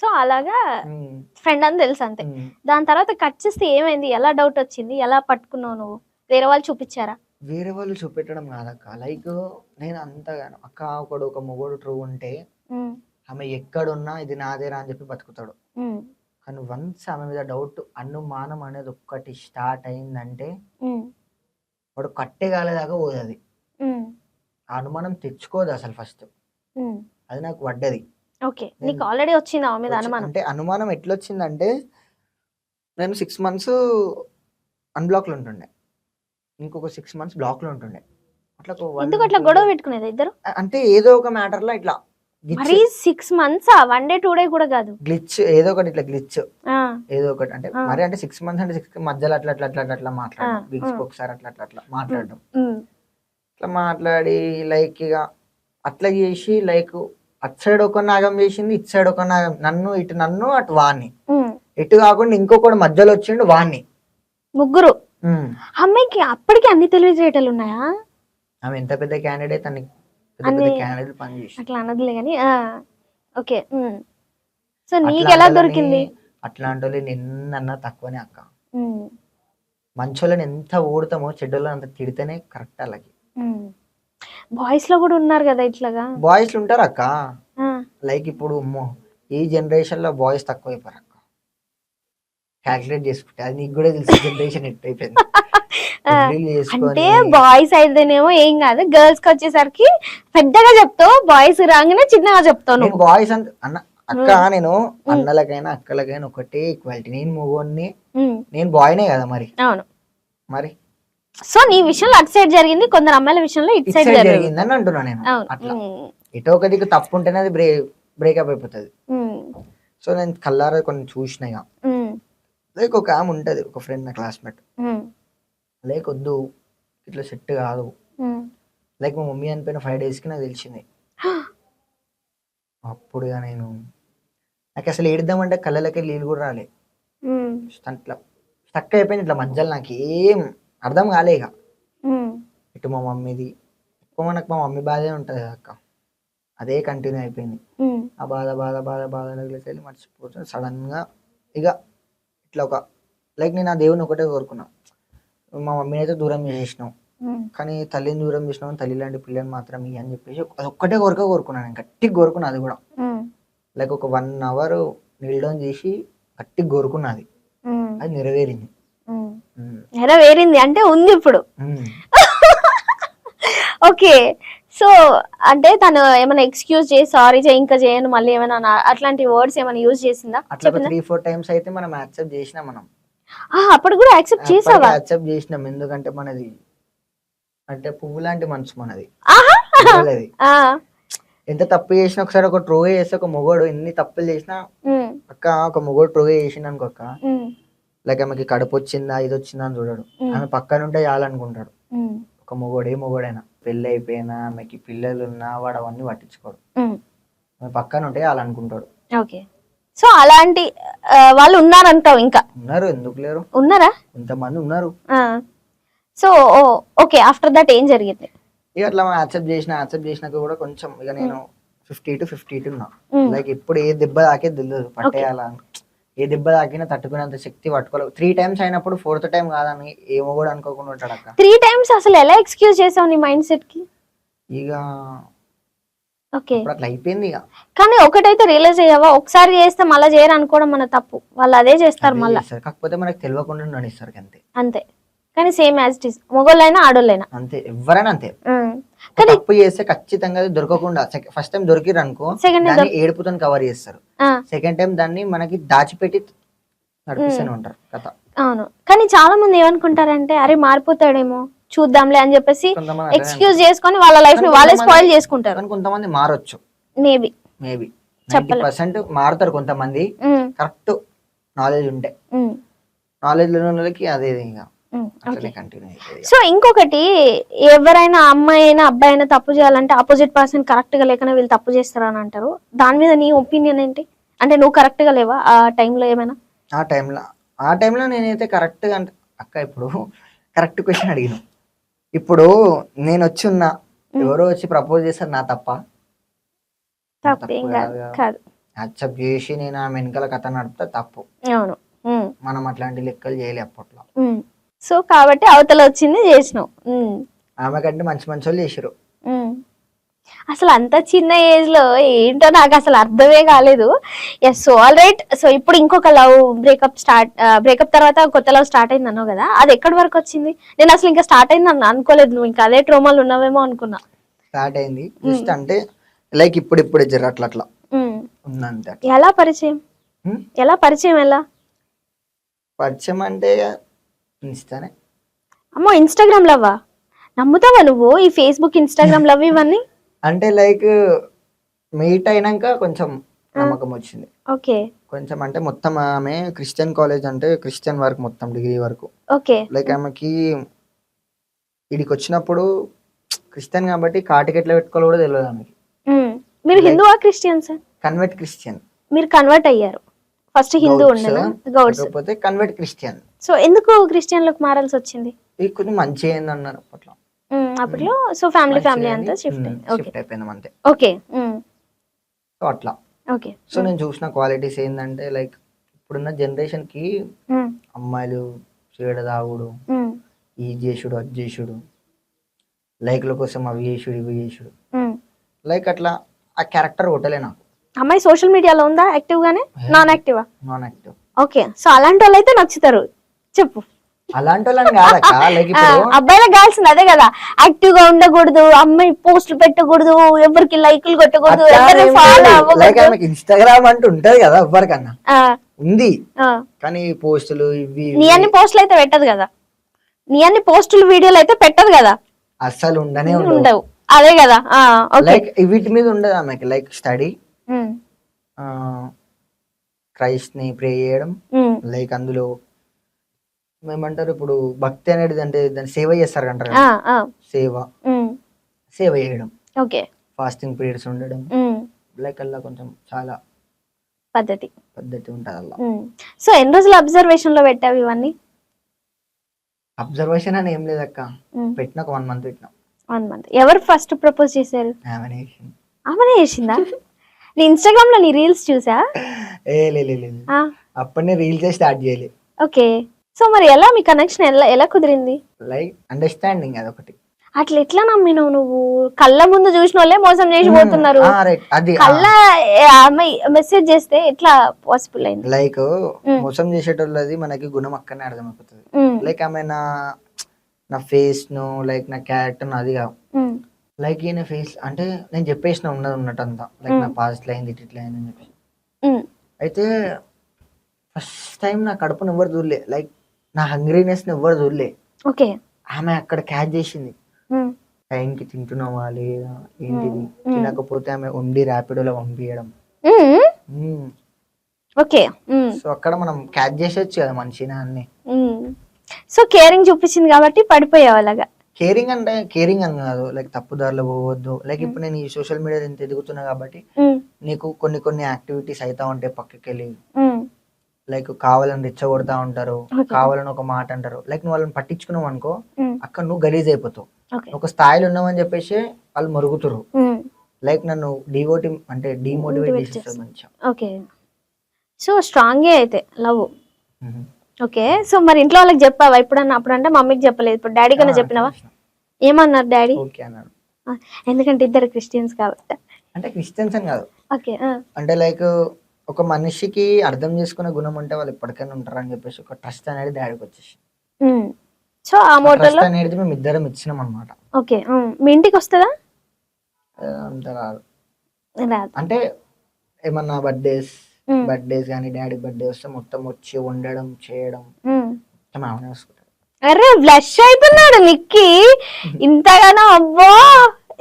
సో అలాగా ఫ్రెండ్ అని తెలుసు అంతే. దాని తర్వాత కట్ చేస్తే ఏమైంది, ఎలా డౌట్ వచ్చింది, ఎలా పట్టుకున్నావు నువ్వు? వేరే వాళ్ళు చూపించారా? వేరే వాళ్ళు చూపెట్టడం కాదక్క, లైక్ నేను అంతగాను అక్క ఒక మొగోడు ట్రూ ఉంటే ఆమె ఎక్కడున్నా ఇది నాదేరా అని చెప్పి బతుకుతాడు. కానీ వన్స్ ఆమె మీద డౌట్ అనుమానం అనేది ఒక్కటి స్టార్ట్ అయిందంటే వాడు కట్టే కాలేదాకా పోదు. అది ఆ అనుమానం తెచ్చుకోదు అసలు ఫస్ట్. అది నాకు పడ్డది. ఓకే, నీకు ఆల్రెడీ వచ్చింది ఆమె మీద అనుమానం? అంటే అనుమానం ఎట్లా వచ్చిందంటే నేను 6 months అన్బ్లాక్ లో ఉంటుండే, ఇంకొక 6 months బ్లాక్ లో ఉంటుండే. ఎందుకు అట్లా గొడవ పెట్టుకునేది ఇద్దరు? అంటే ఏదో ఒక మ్యాటర్ లో ఇట్లా మరి 6 months 1 day 2 day కూడా కాదు, గ్లిచ్ ఏదో ఒకటి ఇట్లా గ్లిచ్ ఏదో ఒకటి. అంటే మరి అంటే 6 months అంటే 6 మధ్యలో అట్లా అట్లా అట్లా అట్లా మాట్లాడడం, వీక్స్ ఒకసారి అట్లా అట్లా అట్లా మాట్లాడడం. అట్లా మాట్లాడి లైక్ ఇక అట్లా చేసి లైక్ అటు సైడ్ ఒక నాగం చేసింది, ఇటు సైడ్ ఒక నాగం, నన్ను అటు వాణ్ణి, ఎటు కాకుండా ఇంకొకటి మధ్యలో వచ్చిండు వాణ్ణి. ముగ్గురు. అమ్మాయికి అప్పటికి అన్ని తెలివితేటలు ఉన్నాయా? ఆమె ఎంత పెద్ద క్యాండిడేట్ అని క్యాండిడేట్ పని చేసి అట్లా అనదులే కానీ. ఓకే. సో నీకు ఎలా దొరికింది? అట్లాంటి వాళ్ళు నిన్న తక్కువనే అక్క. మంచోళ్ళని ఎంత ఓడతామో చెడ్డోళ్ళని అంత తిడితేనే కరెక్ట్. అలాగే బాయ్స్ లో కూడా ఉన్నారు కదా ఇట్లాగా. బాయ్స్ ఉంటారు అక్క, లైక్ ఇప్పుడు ఈ జనరేషన్ లో బాయ్స్ తక్కువ అయిపోయారు అక్క. క్యాల్కులేట్ చేసుకుంటే అది నీకు కూడా తెలిసి జనరేషన్ ఎట్ అయిపోయింది. అంటే బాయ్స్ అయితేనేమో ఏం కాదు, గర్ల్స్ కి వచ్చేసరికి పెద్దగా చెప్తావు, బాయ్స్ రాగానే చిన్నగా చెప్తాను. బాయ్స్ అన్న అక్క నేను అన్నలకైనా అక్కలకైనా ఒకటే ఈక్వాలిటీ. నేను మూగోని, నేను బాయ్నే కదా మరి. అవును మరి. సో నీ విషయంలో అటు సైడ్ జరిగింది, కొందరు అమ్మాయిల విషయంలో ఇటు సైడ్ జరిగింది అని అంటున్నా నేను. అట్లా ఇటో ఒకటి తప్పు ఉంటేనే అది బ్రేకప్ అయిపోతుంది. సో నేను కల్లారా కొన్ని చూసినాయిగా. లైక్ ఒక ఆమె ఉంటది, ఒక ఫ్రెండ్ నా క్లాస్మేట్, లైక్ వద్దు ఇట్లా సెట్ కాదు. లైక్ మా మమ్మీ అనిపోయిన 5 days కి నాకు తెలిసింది. అప్పుడు నాకు అసలు ఏడుద్దామంటే కళ్ళలకి నీళ్ళు కూడా రాలే. అట్లా స్టక్ అయిపోయింది ఇట్లా మధ్యలో. నాకు ఏం అర్థం కాలే. ఇక ఇటు మా మమ్మీది ఎక్కువ, మనకు మా మమ్మీ బాధే ఉంటది అక్క, అదే కంటిన్యూ అయిపోయింది. ఆ బాధలోకి వెళ్ళి మర్చిపోతుంది సడన్ గా. ఇక ఇట్లా ఒక లైక్ నేను ఆ దేవుని ఒకటే కోరుకున్నా, మా మమ్మీని అయితే దూరం చేసినాం కానీ తల్లిని దూరం చేసినాం, తల్లి లాంటి పిల్లని మాత్రం ఇవి అని చెప్పేసి అది ఒక్కటే కోరుకున్నాను నేను, గట్టిగా కోరుకున్నా. అది కూడా లైక్ ఒక 1 hour నీల్ డౌన్ చేసి గట్టిగా కోరుకున్నది, అది నెరవేరింది. అంటే ఉంది ఇప్పుడు. ఓకే. సో అంటే తను ఏమైనా ఎక్స్క్యూజ్ చేసి సారీ ఇంకా చేయను మళ్ళీ ఏమైనా అట్లాంటి వర్డ్స్ ఏమైనా యూజ్ చేసిందా? అట్లా 3-4 times అయితే మనం యాక్సెప్ట్ చేసినాం. మనం అప్పుడు కూడా యాక్సెప్ట్ చేసావా? యాక్సెప్ట్ చేసినాం, ఎందుకంటే మనది అంటే పువ్వు లాంటి మనసు మనది. ఎంత తప్పు చేసినా ఒకసారి ఒక ట్రో చేస్తే ఒక మొగోడు ఎన్ని తప్పులు చేసినా అక్క, ఒక మొగోడు ట్రో చేసిండు అనుకోక, లైక్ ఆమెకి కడుపు వచ్చిందా ఇది వచ్చిందా అని చూడడు, ఆమె పక్కన ఉంటే చాలనుకుంటాడు. ఒక మొగోడైనా పెళ్ళి అయిపోయినా ఆమెకి పిల్లలు ఉన్నా వాడు అవన్నీ పట్టించుకోడు, ఆమె పక్కన ఉంటే చాలనుకుంటాడు. ఓకే. సో అలాంటి వాళ్ళు ఉన్నారంటావు? ఇంకా ఉన్నారు, ఎందుకు లేరు, ఉన్నారా, కొంతమంది ఉన్నారు. సో ఓకే, ఆఫ్టర్ దట్ ఏం జరిగింది? ఇక అట్లా యాక్సెప్ట్ చేసినాక కూడా కొంచెం ఇక నేను 50 to 50 ఉన్నా. లైక్ ఇప్పుడు ఏ దెబ్బ తాకే తెలియదు, పట్టేయాలా, ఏ దెబ్బ తాకినా తట్టుకునేంత శక్తి పట్టుకోలేదు. 3 times అయినప్పుడు 4th time కాదని ఏమో కూడా అనుకోకుండా ఉంటాడు అక్క. 3 times అసలు ఎలా ఎక్స్క్యూజ్ చేసావు నీ మైండ్ సెట్ కి? ఇక ఓకే అట్లా అయిపోయింది. ఇక కానీ ఒకటైతే రియలైజ్ అయ్యావా, ఒకసారి చేస్తే మళ్ళీ చేయరు అనుకోవడం మన తప్పు, వాళ్ళు అదే చేస్తారు మళ్ళీ. కాకపోతే మనకు తెలియకుండా నడిస్తారు అంతే. అంతే, కానీ సేమ్ యాజ్ ఇట్ ఈస్, మొగోళ్ళైనా ఆడోళ్ళైనా అంతే, ఎవరైనా అంతే. తప్పు చేస్తే ఖచ్చితంగా దొరకకుండా ఫస్ట్ టైం దొరికిరు అనుకో, దాన్ని ఏడుపుతో కవర్ చేస్తారు. సెకండ్ టైం దాన్ని మనకి దాచిపెట్టి నడిపిస్తూనే ఉంటారు కథ. అవును, కానీ చాలా మంది ఏమనుకుంటారంటే అరే మారిపోతాడేమో చూద్దాంలే అని చెప్పేసి ఎక్స్క్యూజ్ చేసుకొని వాళ్ళ లైఫ్ ని వాళ్ళే స్పాయిల్ చేసుకుంటారు. కొంతమంది మారొచ్చు, మేబీ 90% మారుతారు. కొంతమంది కరెక్ట్ నాలెడ్జ్ ఉంటే, నాలెడ్జ్ లేని వాళ్ళకి అదే ఇంకా. సో ఇంకొకటి, ఎవరైనా అమ్మాయి అయినా అబ్బాయి అయినా తప్పు చేయాలంటే ఆపోజిట్ పర్సన్ కరెక్ట్ గా లేకనే వీళ్ళు తప్పు చేస్తారని అంటారు. దాని మీద నీ ఒపీనియన్ ఏంటి? అంటే నువ్వు కరెక్ట్ గా లేవా ఆ టైంలో? ఏమైనా ఆ టైంలో ఆ టైంలో నేనైతే కరెక్ట్గా అంటే అక్క ఇప్పుడు కరెక్ట్ క్వశ్చన్ అడిగిన. ఇప్పుడు నేను వచ్చి ఉన్నా, ఎవరో వచ్చి ప్రపోజ్ చేస్తారు, నా తప్ప? తప్పేం కాదు కాదు. యాక్సెప్ట్ చేసి నేను ఆమె వెనకాల కథ నడిపితే తప్పు. అవును. మనం అట్లాంటి లెక్కలు చేయలే అప్పట్లో. సో కాబట్టి అవతల వచ్చింది చేసినావు. ఆమె కంటే మంచి మంచి వాళ్ళు చేసారు. అసలు అంత చిన్న ఏజ్ లో ఏంటో నాకు అసలు అర్థమే కాలేదు. Yes, so all right. So ఇప్పుడు ఇంకొక లవ్ బ్రేకప్ తర్వాత కొత్త లవ్ స్టార్ట్ అయింది అన్నావు కదా, అది ఎక్కడి వరకు వచ్చింది? నేను అసలు ఇంకా స్టార్ట్ అయింది అనుకోలేదు, నువ్వు ఇంకా అదే ట్రోమాలు ఉన్నావేమో అనుకున్నా. స్టార్ట్ అయింది జస్ట్ అంటే లైక్ ఇప్పుడు జర అట్లా అట్లా ఉందంతే. ఎలా పరిచయం? పరిచయం అంటే ఇన్స్టానే. అమ్మో, ఇన్స్టాగ్రామ్ లవ్వా? నమ్ముతావా నువ్వు ఈ ఫేస్బుక్ ఇన్స్టాగ్రామ్ లవ్ ఇవన్నీ? అంటే లైక్ మీట్ అయినాక కొంచెం నమ్మకం వచ్చింది. ఓకే. కొంచెం అంటే మొత్తం ఆమె క్రిస్టియన్ కాలేజ్, అంటే క్రిస్టియన్ వరకు మొత్తం డిగ్రీ వరకు. ఓకే. లైక్ ఆమెకి ఇడికి వచ్చినప్పుడు క్రిస్టియన్ కాబట్టి కాటికి ఎట్లా పెట్టుకోవాలో కూడా తెలియదు ఆమెకి. మీరు హిందువా క్రిస్టియన్స్? Convert Christian. మీరు కన్వర్ట్ అయ్యారు. ఫస్ట్ హిందూ ఉండేనా? గౌడ్స్. లేకపోతే కన్వర్ట్ క్రిస్టియన్. సో ఎందుకు క్రిస్టియన్ లోకి మారాల్సి వచ్చింది? ఇది కొంచెం మంచి అయింది అన్నారు అప్పట్లో. అప్పట్లో సో ఫ్యామిలీ అంతా షిఫ్ట్ అయిపోయింది అంతే. ఓకే. సో అట్లా. ఓకే. సో నేను చూసిన క్వాలిటీస్ ఏంటంటే లైక్ ఇప్పుడున్న జనరేషన్ కి అమ్మాయిలు చీడ తాగుడు, ఈ చేసుడు అది చేసుడు, లైక్ల కోసం అవి చేసుడు ఇవి చేసుడు, లైక్ అట్లా ఆ క్యారెక్టర్ కొట్టలే నాకు. అమ్మాయి సోషల్ మీడియాలో ఉందా యాక్టివ్ గానే? Non active. ఓకే. సో అలాంటి వాళ్ళు అయితే నచ్చుతారు, చెప్పు. అలాంటి వాళ్ళని కాదక్క. లైక్ ఇప్పుడు అబ్బాయిలకు కావాల్సింది అదే కదా, యాక్టివ్ గా ఉండకూడదు, అమ్మాయి పోస్టులు పెట్టకూడదు, ఎవరికి లైకులు కొట్టకూడదు, ఎవరిని ఫాలో అవ్వకూడదు. ఇన్స్టాగ్రామ్ అంటూ ఉంటది కదా ఎవరికన్నా, ఉంది. కానీ పోస్టులు ఇవి నీ అన్ని పోస్టులు అయితే పెట్టదు కదా, నీ అన్ని పోస్టులు వీడియోలు అయితే పెట్టదు కదా, అస్సలు ఉండనే ఉండవు. అదే కదా. లైక్ వీటి మీద ఉండదు ఆమెకి. లైక్ స్టడీ, క్రైస్ట్ ని ప్రే చేయడం, లైక్ అందులో ఏమంటారు ఇప్పుడు భక్తి అనేది, అంటే దాన్ని సేవ చేస్తారు అంటారు కదా, సేవ చేయడం, ఫాస్టింగ్ పీరియడ్స్ ఉండడం, లైక్ అలా కొంచెం చాలా పద్ధతి ఉంటుంది అలా. సో ఎన్ని రోజులు అబ్జర్వేషన్ లో పెట్టావు ఇవన్నీ? అబ్జర్వేషన్ అని ఏం లేదక్క, పెట్టిన ఒక 1 month పెట్టినా. 1 month. ఎవరు ఫస్ట్ ప్రపోజ్ చేశారు? ఆమెనే చేసిందా? నీ ఇన్స్టాగ్రామ్ లో నీ రీల్స్ చూసా? అప్పటినే రీల్స్ స్టార్ట్ చేయలే. ఓకే. సో మరి ఎలా మీ కనెక్షన్ ఎలా కుదిరింది? లైక్ అండర్స్టాండింగ్ అదొకటి. అట్లా ఎట్లా నమ్మినావు నువ్వు? కళ్ళ ముందు చూసిన వాళ్ళే మోసం చేసి పోతున్నారు. కళ్ళ మెసేజ్ చేస్తే ఎట్లా పాసిబుల్ అయింది? లైక్ మోసం చేసేటోళ్ళది మనకి గుణం అక్కడనే అర్థమైపోతుంది. లైక్ ఆమె నా ఫేస్ ను, లైక్ నా క్యారెక్టర్ అది కాదు. లైక్ ఈయన ఫేస్ అంటే నేను చెప్పేసిన ఉన్నట్టు అంతా, లైక్ నా పాస్ట్ అయింది ఇట్లా అయింది అని చెప్పేసి. అయితే ఫస్ట్ టైం నా కడుపును ఎవ్వరు చూడలే, లైక్ నా హంగ్రీనెస్ ని ఎవ్వరు చూడలే. ఓకే. ఆమె అక్కడ క్యాచ్ చేసింది. టైంకి తింటున్నావా లేదా ఏంటిది, తినకపోతే ఆమె ఉండి ర్యాపిడోలో పంపించడం. ఓకే. సో అక్కడ మనం క్యాచ్ చేసేచ్చు కదా మనిషిని అన్ని. సో కేరింగ్ చూపించింది కాబట్టి పడిపోయావు అలాగా. కేరింగ్ అంటే కేరింగ్ అని కాదు, లైక్ తప్పుదారిలో పోవద్దు. లైక్ ఇప్పుడు నేను ఈ సోషల్ మీడియా ఎంత ఎదుగుతున్నా కాబట్టి నీకు కొన్ని యాక్టివిటీస్ అవుతా ఉంటాయి పక్కకి వెళ్ళి, లైక్ కావాలని రెచ్చగొడతా ఉంటారు, కావాలని ఒక మాట అంటారు. లైక్ నువ్వు వాళ్ళని పట్టించుకున్నావు అనుకో, అక్కడ నువ్వు గలీజ్ అయిపోతావు. ఒక స్థాయిలో ఉన్నావని చెప్పేసి వాళ్ళు మరుగుతురు, లైక్ నన్ను డిమోటివేట్ చేసేస్తారు మంచిగా. ఓకే. సో స్ట్రాంగే అయితే లవ్. ఓకే. సో మరి ఇంట్లో వాళ్ళకి చెప్పావా ఎప్పుడన్నా? అప్పుడంటే మమ్మీకి చెప్పలేదు, ఇప్పుడు డాడీ కన్నా చెప్పినావా? ఏమన్నారు డాడీ? ఓకే అన్నారు. ఎందుకంటే ఇద్దరు క్రిస్టియన్స్ కాబట్టి. అంటే క్రిస్టియన్స్ అని కాదు, ఓకే. అంటే లైక్ ఒక మనిషికి అర్థం చేసుకునే గుణం ఉంటే వాళ్ళు ఎప్పటికైనా ఉంటారు అని చెప్పేసి ఒక ట్రస్ట్ అనేది డాడీకి వచ్చేసి. సో ఆ మోటోలో అనేది మేము ఇద్దరం ఇచ్చినాం అన్నమాట. ఓకే. మీ ఇంటికి వస్తుందా? అంత రాదు. అంటే ఏమన్నా బర్త్డేస్ కానీ డాడీ బర్త్డే వస్తే మొత్తం వచ్చి వండడం చేయడం మామనే వస్తుంటారు. అరే బ్లష్ అవుతున్నాడు నిక్కి ఇంతగానో. అబ్బో,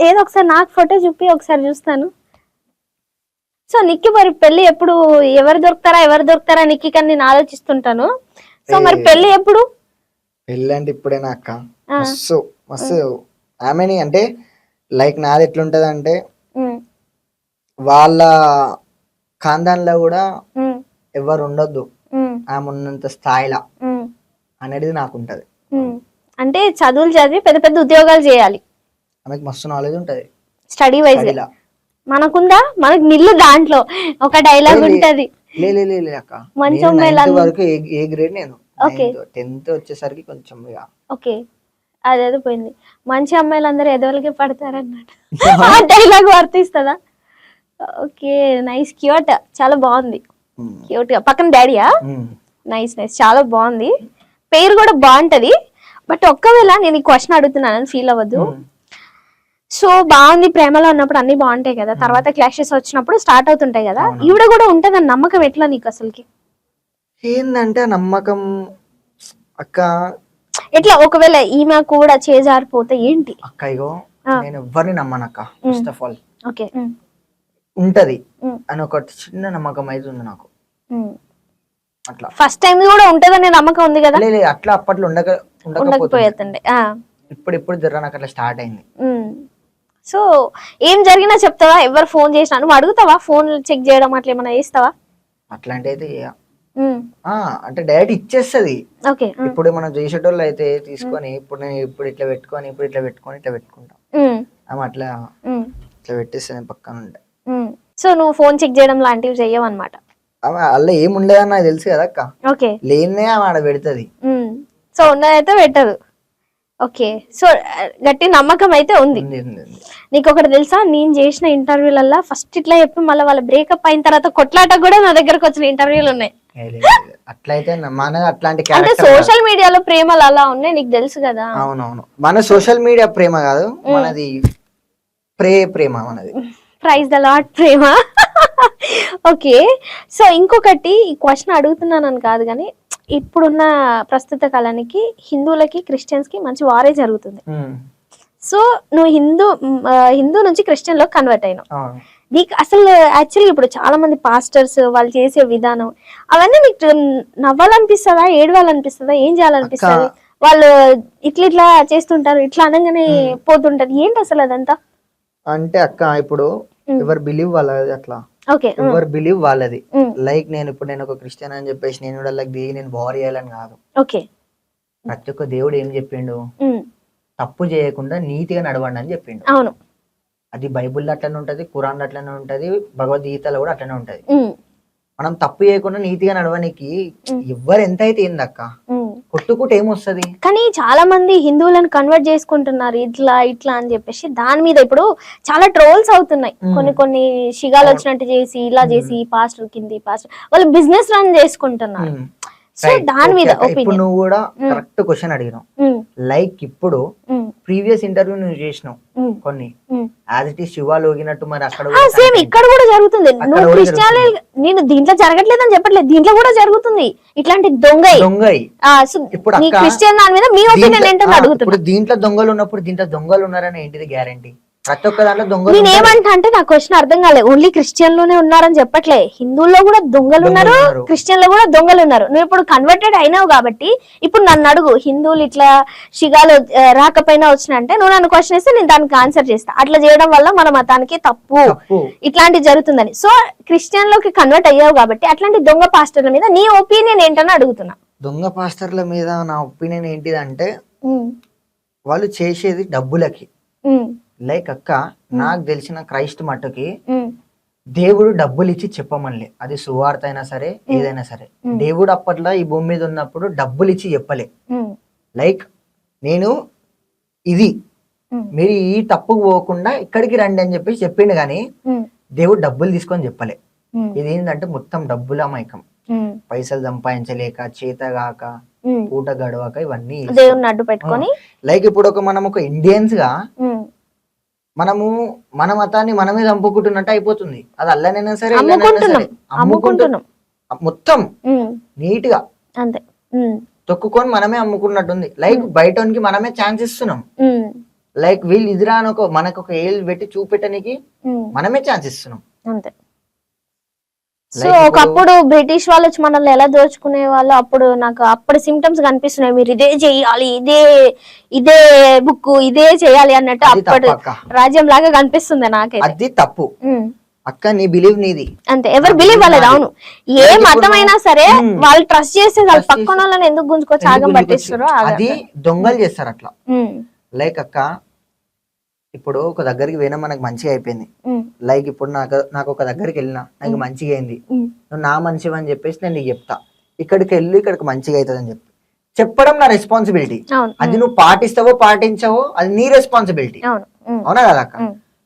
ఏదో ఒకసారి నాకు ఫోటో చూపి ఒకసారి చూస్తాను. సో నిక్కి మరి పెళ్లి ఎప్పుడు? ఎవరు దొరుకుతారా నిక్కి కానీ నేను ఆలోచిస్తుంటాను. సో మరి పెళ్లి ఎప్పుడు? పెళ్లి అంటే ఇప్పుడేనా అక్క? మస్తు ఆమెని అంటే లైక్ నాది ఎట్లుంటది అంటే వాళ్ళ ఖాందాన్లో కూడా ఎవరు ఉండొద్దు, ఆమె ఉన్నంత స్థాయిలా అనేది నాకు ఉంటది. అంటే చదువులు చదివి పెద్ద పెద్ద ఉద్యోగాలు చేయాలి, ఆమెకు మస్తు నాలెడ్జ్ ఉంటది స్టడీ వైజ్. స్టడీలా. మనకుందా? మనకు నిల్లు దాంట్లో ఒక డైలాగ్ ఉంటది. లే అక్క, మంచి నేను అమ్మాయిలు 9th వరకు ఏ గ్రేడ్, నేను Okay. 10th వచ్చేసరికి కొంచెం ఇక ఓకే, అదేదో పోయింది. మంచి అమ్మాయిలు అందరూ ఎదవలకే పడతారన్నట్టు ఆ డైలాగ్ వర్తిస్తుందా? ఓకే, నైస్, క్యూట్, చాలా బాగుంది, క్యూట్ గా. పక్కన డాడీయా? నైస్ నైస్, చాలా బాగుంది, పేరు కూడా బాగుంటది. బట్ ఒక్కవేళ నేను ఈ క్వశ్చన్ అడుగుతున్నానని ఫీల్ అవ్వద్దు. సో బాగుంది, ప్రేమలో ఉన్నప్పుడు అన్ని బాగుంటాయి కదా, తర్వాత క్లాషెస్ వచ్చినప్పుడు స్టార్ట్ అవుతుంటాయి కదా, ఈవిడ కూడా ఉంటదని నమ్మకం ఎట్లా నీకు అసలుకి? ఏందంటే నమ్మకం అక్క, ఎట్లా ఒకవేళ ఈమె కూడా చేజారిపోతే ఏంటి? అక్క ఇగో నేను ఎవ్వరిని నమ్మనక్క. ఫస్ట్ ఆఫ్ ఆల్ ఓకే, ఉంటది అని ఒక చిన్న నమ్మకం అయితే ఉంది నాకు. అట్లా ఫస్ట్ టైం కూడా ఉంటదనే నమ్మకం ఉంది కదా? లేదు అట్లా అప్పట్లో ఉండకపోతుండే, ఇప్పుడు జర నాకు అట్లా స్టార్ట్ అయింది. సో ఏం జరిగినా చెప్తావా? ఎవరు ఫోన్ చేసినా నువ్వు అడుగుతావా? ఫోన్ చెక్ చేయడం అట్లా ఏమైనా చేస్తావా? అట్లాంటి అయితే అంటే డైరెక్ట్ ఇచ్చేస్తుంది. ఓకే, ఇప్పుడు మనం చేసేటోళ్ళు అయితే తీసుకొని ఇప్పుడు నేను ఇప్పుడు ఇట్లా పెట్టుకొని ఇట్లా పెట్టుకుంటాం. ఆమె అట్లా ఇట్లా పెట్టేస్తే పక్కన ఉంటాయి. సో నువ్వు ఫోన్ చెక్ చేయడం లాంటివి చెయ్యవు అనమాట? ఆమె అలా ఏముండదని నాకు తెలుసు కదా అక్క. ఓకే, లేనే ఆమె ఆడ పెడుతుంది. సో ఉన్నదైతే పెట్టదు. ఓకే, సో గట్టి నమ్మకం అయితే ఉంది నీకు. ఒకటి తెలుసా, నేను చేసిన ఇంటర్వ్యూలల్లో ఫస్ట్ ఇట్లా చెప్పి మళ్ళీ వాళ్ళ బ్రేకప్ అయిన తర్వాత కొట్లాట కూడా నా దగ్గరకు వచ్చిన ఇంటర్వ్యూలు ఉన్నాయి. అట్లయితే మన అట్లాంటి అంటే సోషల్ మీడియాలో ప్రేమలు అలా ఉన్నాయి, నీకు తెలుసు కదా. అవునవును, మన సోషల్ మీడియా ప్రేమ కాదు, మనది ప్రేమ మనది. ప్రైజ్ ద లార్డ్ ప్రేమ. ఓకే, సో ఇంకొకటి ఈ క్వశ్చన్ అడుగుతున్నానని కాదు కానీ, ఇప్పుడున్న ప్రస్తుత కాలానికి హిందువులకి క్రిస్టియన్స్ కి మంచి వారే జరుగుతుంది. సో నువ్వు హిందూ నుంచి క్రిస్టియన్ లో కన్వర్ట్ అయినావు. నీకు అసలు యాక్చువల్లీ ఇప్పుడు చాలా మంది పాస్టర్స్ వాళ్ళు చేసే విధానం అవన్నీ నీకు నవ్వాలనిపిస్తుందా, ఏడవాలనిపిస్తుందా, ఏం చేయాలనిపిస్తుంది? వాళ్ళు ఇట్లా చేస్తుంటారు, ఇట్లా అనగానే పోతుంటారు, ఏంటి అసలు అదంతా? అంటే అక్క ఇప్పుడు ఎవరు బిలీవ్ వాళ్ళది అట్లా. ఓకే, ఎవరు బిలీవ్ వాళ్ళది. లైక్ నేను ఒక క్రిస్టియన్ అని చెప్పేసి నేను కూడా నేను బార్ చేయాలని కాదు. ఓకే, ప్రతి ఒక్క దేవుడు ఏం చెప్పిండు, తప్పు చేయకుండా నీతిగా నడవండి అని చెప్పిండు. అవును, అది బైబుల్లో అట్లనే ఉంటది, ఖురాన్ అట్లనే ఉంటది, భగవద్గీతలో కూడా అట్లనే ఉంటది. మనం తప్పు చేయకుండా నీతిగా నడవడానికి ఎవరు ఎంత అయితే ఏందక్క, కొట్టుకుంటే ఏమొస్తుంది? కానీ చాలా మంది హిందువులను కన్వర్ట్ చేసుకుంటున్నారు ఇట్లా అని చెప్పేసి దాని మీద ఇప్పుడు చాలా ట్రోల్స్ అవుతున్నాయి. కొన్ని షిగాలు వచ్చినట్టు చేసి ఇలా చేసి పాస్టర్ కింది పాస్టర్ వాళ్ళు బిజినెస్ రన్ చేసుకుంటున్నారు. సో దాని మీద ఇప్పుడు నువ్వు కూడా కరెక్ట్ క్వశ్చన్ అడిగినావు. లైక్ ఇప్పుడు ప్రీవియస్ ఇంటర్వ్యూ నువ్వు చేసినావు కొన్ని, యాజ్ ఇట్ ఈస్ శివ లోగినట్టు మరి అక్కడ సేమ్ ఇక్కడ కూడా జరుగుతుంది. నువ్వు క్రిస్టియన్, నేను దీంట్లో జరగట్లేదని చెప్పట్లేదు, దీంట్లో కూడా జరుగుతుంది ఇట్లాంటి దొంగయి. ఇప్పుడు క్రిస్టియన్ దాని మీద మీ ఒపీనియన్ ఏంటో అడుగుతున్నా. ఇప్పుడు దీంట్లో దొంగలు ఉన్నప్పుడు దీంట్లో దొంగలు ఉన్నారని ఏంటిది గ్యారంటీ? ప్రతి ఒక్క దాంట్లో దొంగలు. నేను ఏమంటా అంటే నా క్వశ్చన్ అర్థం కాలేదు. ఓన్లీ క్రిస్టియన్ లోనే ఉన్నారని చెప్పట్లే, హిందువుల్లో కూడా దొంగలు ఉన్నారు, క్రిస్టియన్ లో కూడా దొంగలు ఉన్నారు. నువ్వు ఇప్పుడు కన్వర్టెడ్ అయినావు కాబట్టి ఇప్పుడు నన్ను అడుగు, హిందువులు ఇట్లా షిగాలు రాకపోయినా వచ్చినంటే నువ్వు నన్ను క్వశ్చన్ ఇస్తే నేను దానికి ఆన్సర్ చేస్తా. అట్లా చేయడం వల్ల మన మతానికి తప్పు ఇట్లాంటి జరుగుతుందని. సో క్రిస్టియన్ లోకి కన్వర్ట్ అయ్యావు కాబట్టి అట్లాంటి దొంగ పాస్టర్ల మీద నీ ఒపీనియన్ ఏంటని అడుగుతున్నా. దొంగ పాస్టర్ల మీద నా ఒపీనియన్ ఏంటిదంటే వాళ్ళు చేసేది డబ్బులకి. లైక్ అక్క, నాకు తెలిసిన క్రైస్ట్ మట్టుకి దేవుడు డబ్బులు ఇచ్చి చెప్పమనిలే, అది సువార్త అయినా సరే ఏదైనా సరే. దేవుడు అప్పట్లో ఈ భూమి మీద ఉన్నప్పుడు డబ్బులు ఇచ్చి చెప్పలే. లైక్ నేను ఇది మీరు ఈ తప్పుకు పోకుండా ఇక్కడికి రండి అని చెప్పేసి చెప్పిండు, కానీ దేవుడు డబ్బులు తీసుకొని చెప్పలే. ఇది ఏంటంటే మొత్తం డబ్బుల మైకం, పైసలు సంపాదించలేక చేతగాక పూట గడవక ఇవన్నీ దేవుడిని అడ్డు పెట్టుకొని. లైక్ ఇప్పుడు మనం ఒక ఇండియన్స్ గా మనము మన మతాన్ని మనమే చంపుకుంటున్నట్టు అయిపోతుంది. అది అల్లనైనా సరే అమ్ముకుంటున్నాం మొత్తం నీట్ గా అంతే తొక్కుకొని మనమే అమ్ముకున్నట్టుంది. లైక్ బయటకి మనమే ఛాన్స్ ఇస్తున్నాం. లైక్ వీళ్ళు ఇదిరా అని మనకు ఒక ఏళ్ళు పెట్టి చూపెట్టడానికి మనమే ఛాన్స్ ఇస్తున్నాం అంతే. సో ఒకప్పుడు బ్రిటిష్ వాళ్ళు వచ్చి మనల్ని ఎలా దోచుకునే వాళ్ళు, అప్పుడు నాకు అప్పుడు సిమ్టమ్స్ కనిపిస్తున్నాయి, మీరు ఇదే చెయ్యాలి, ఇదే బుక్ ఇదే చేయాలి అన్నట్టు అప్పుడు రాజ్యం లాగా కనిపిస్తుంది నాకైతే. అది తప్పు. అక్క నీ బిలీవ్ నీది, అంతే. ఎవరు బిలీవ్ వాళ్ళది. అవును, ఏ మతం అయినా సరే వాళ్ళు ట్రస్ట్ చేస్తే వాళ్ళు పక్కన వాళ్ళని ఎందుకు గుంజుకొచ్చి ఆగం పట్టిస్తారో అది దొంగలు చేస్తారు అట్లా. లైక్ అక్క ఇప్పుడు ఒక దగ్గరికి పోయినా మనకు మంచిగా అయిపోయింది, లైక్ ఇప్పుడు నాకు ఒక దగ్గరికి వెళ్ళినా నాకు మంచిగా అయింది, నువ్వు నా మంచిగా అని చెప్పేసి నేను నీకు చెప్తా, ఇక్కడికి వెళ్ళి ఇక్కడికి మంచిగా అవుతుంది అని చెప్పడం నా రెస్పాన్సిబిలిటీ. అది నువ్వు పాటిస్తావో పాటించవో అది నీ రెస్పాన్సిబిలిటీ, అవునా కదా అక్క?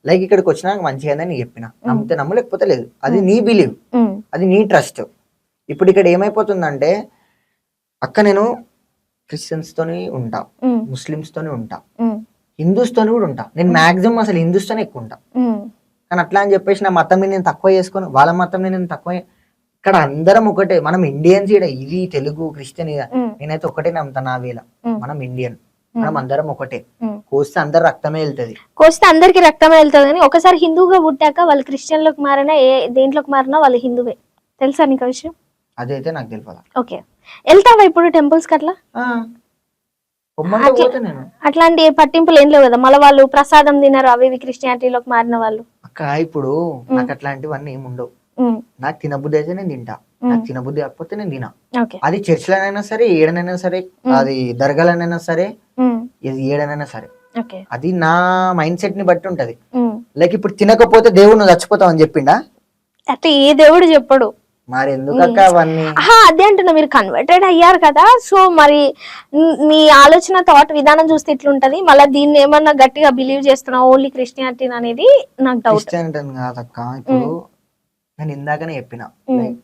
లైక్ ఇక్కడికి వచ్చినా మంచిగా అయిందని నీకు చెప్పిన, నమ్మితే నమ్ము లేకపోతే లేదు, అది నీ బిలీవ్, అది నీ ట్రస్ట్. ఇప్పుడు ఇక్కడ ఏమైపోతుందంటే అక్క నేను క్రిస్టియన్స్ తోని ఉంటా, ముస్లిమ్స్ తోని ఉంటా, హిందూస్ తోని కూడా ఉంటా, నేను మాక్సిమం అసలు హిందూస్ తోనే ఎక్కువ ఉంటా. కానీ అట్లా అని చెప్పేసి నా మతం నేను తక్కువ చేసుకొని వాళ్ళ మతం నేను తక్కువ, ఇక్కడ అందరం ఒకటే, మనం ఇండియన్స్. ఇది తెలుగు క్రిస్టియన్ నేనైతే ఒకటే నమ్ముతా నా వేళ, మనం ఇండియన్, మనం అందరం ఒకటే. కోస్తే అందరు రక్తమే వెళ్తది, కోస్తే అందరికి రక్తమే వెళ్తుంది. కానీ ఒకసారి హిందూగా పుట్టాక వాళ్ళు క్రిస్టియన్ లోకి మారినా ఏ దేంట్లోకి మారినా వాళ్ళు హిందువే. తెలుసా నీకు విషయం? అదైతే నాకు తెలియదు. ఓకే, వెళ్తావా ఇప్పుడు టెంపుల్స్ కి? అట్లా నేను అట్లాంటి పట్టింపులు ఏం లేవు కదా, మళ్ళీ వాళ్ళు ప్రసాదం తినరు అవి ఇవి క్రిస్టియానిటీలోకి మారిన వాళ్ళు. అక్క ఇప్పుడు నాకు అట్లాంటివన్నీ ఏమి ఉండవు, నాకు తినబుద్ధి అయితే నేను తింటా, నాకు తినబుద్ధి కాకపోతే నేను తినా. అది చర్చిలోనైనా సరే, ఏడనైనా సరే, అది దర్గాలనైనా సరే, ఇది ఏడనైనా సరే, అది నా మైండ్ సెట్ ని బట్టి ఉంటది. లైక్ ఇప్పుడు తినకపోతే దేవుడు నువ్వు చచ్చిపోతావు అని చెప్పిండా? అట్లా ఏ దేవుడు చెప్పడు మరి ఎందుకక్క అవన్నీ? అదే అంటున్నా, మీరు కన్వర్టెడ్ అయ్యారు కదా, సో మరి మీ ఆలోచన థాట్ విధానం చూస్తే ఇట్లుంటది. మళ్ళీ దీన్ని ఏమన్నా గట్టిగా బిలీవ్ చేస్తున్నావు ఓన్లీ క్రిస్టియానిటీ అనేది నాకు డౌట్. క్రిస్టియానిటీ కాదక్క, ఇప్పుడు నేను ఇందాకనే చెప్పిన,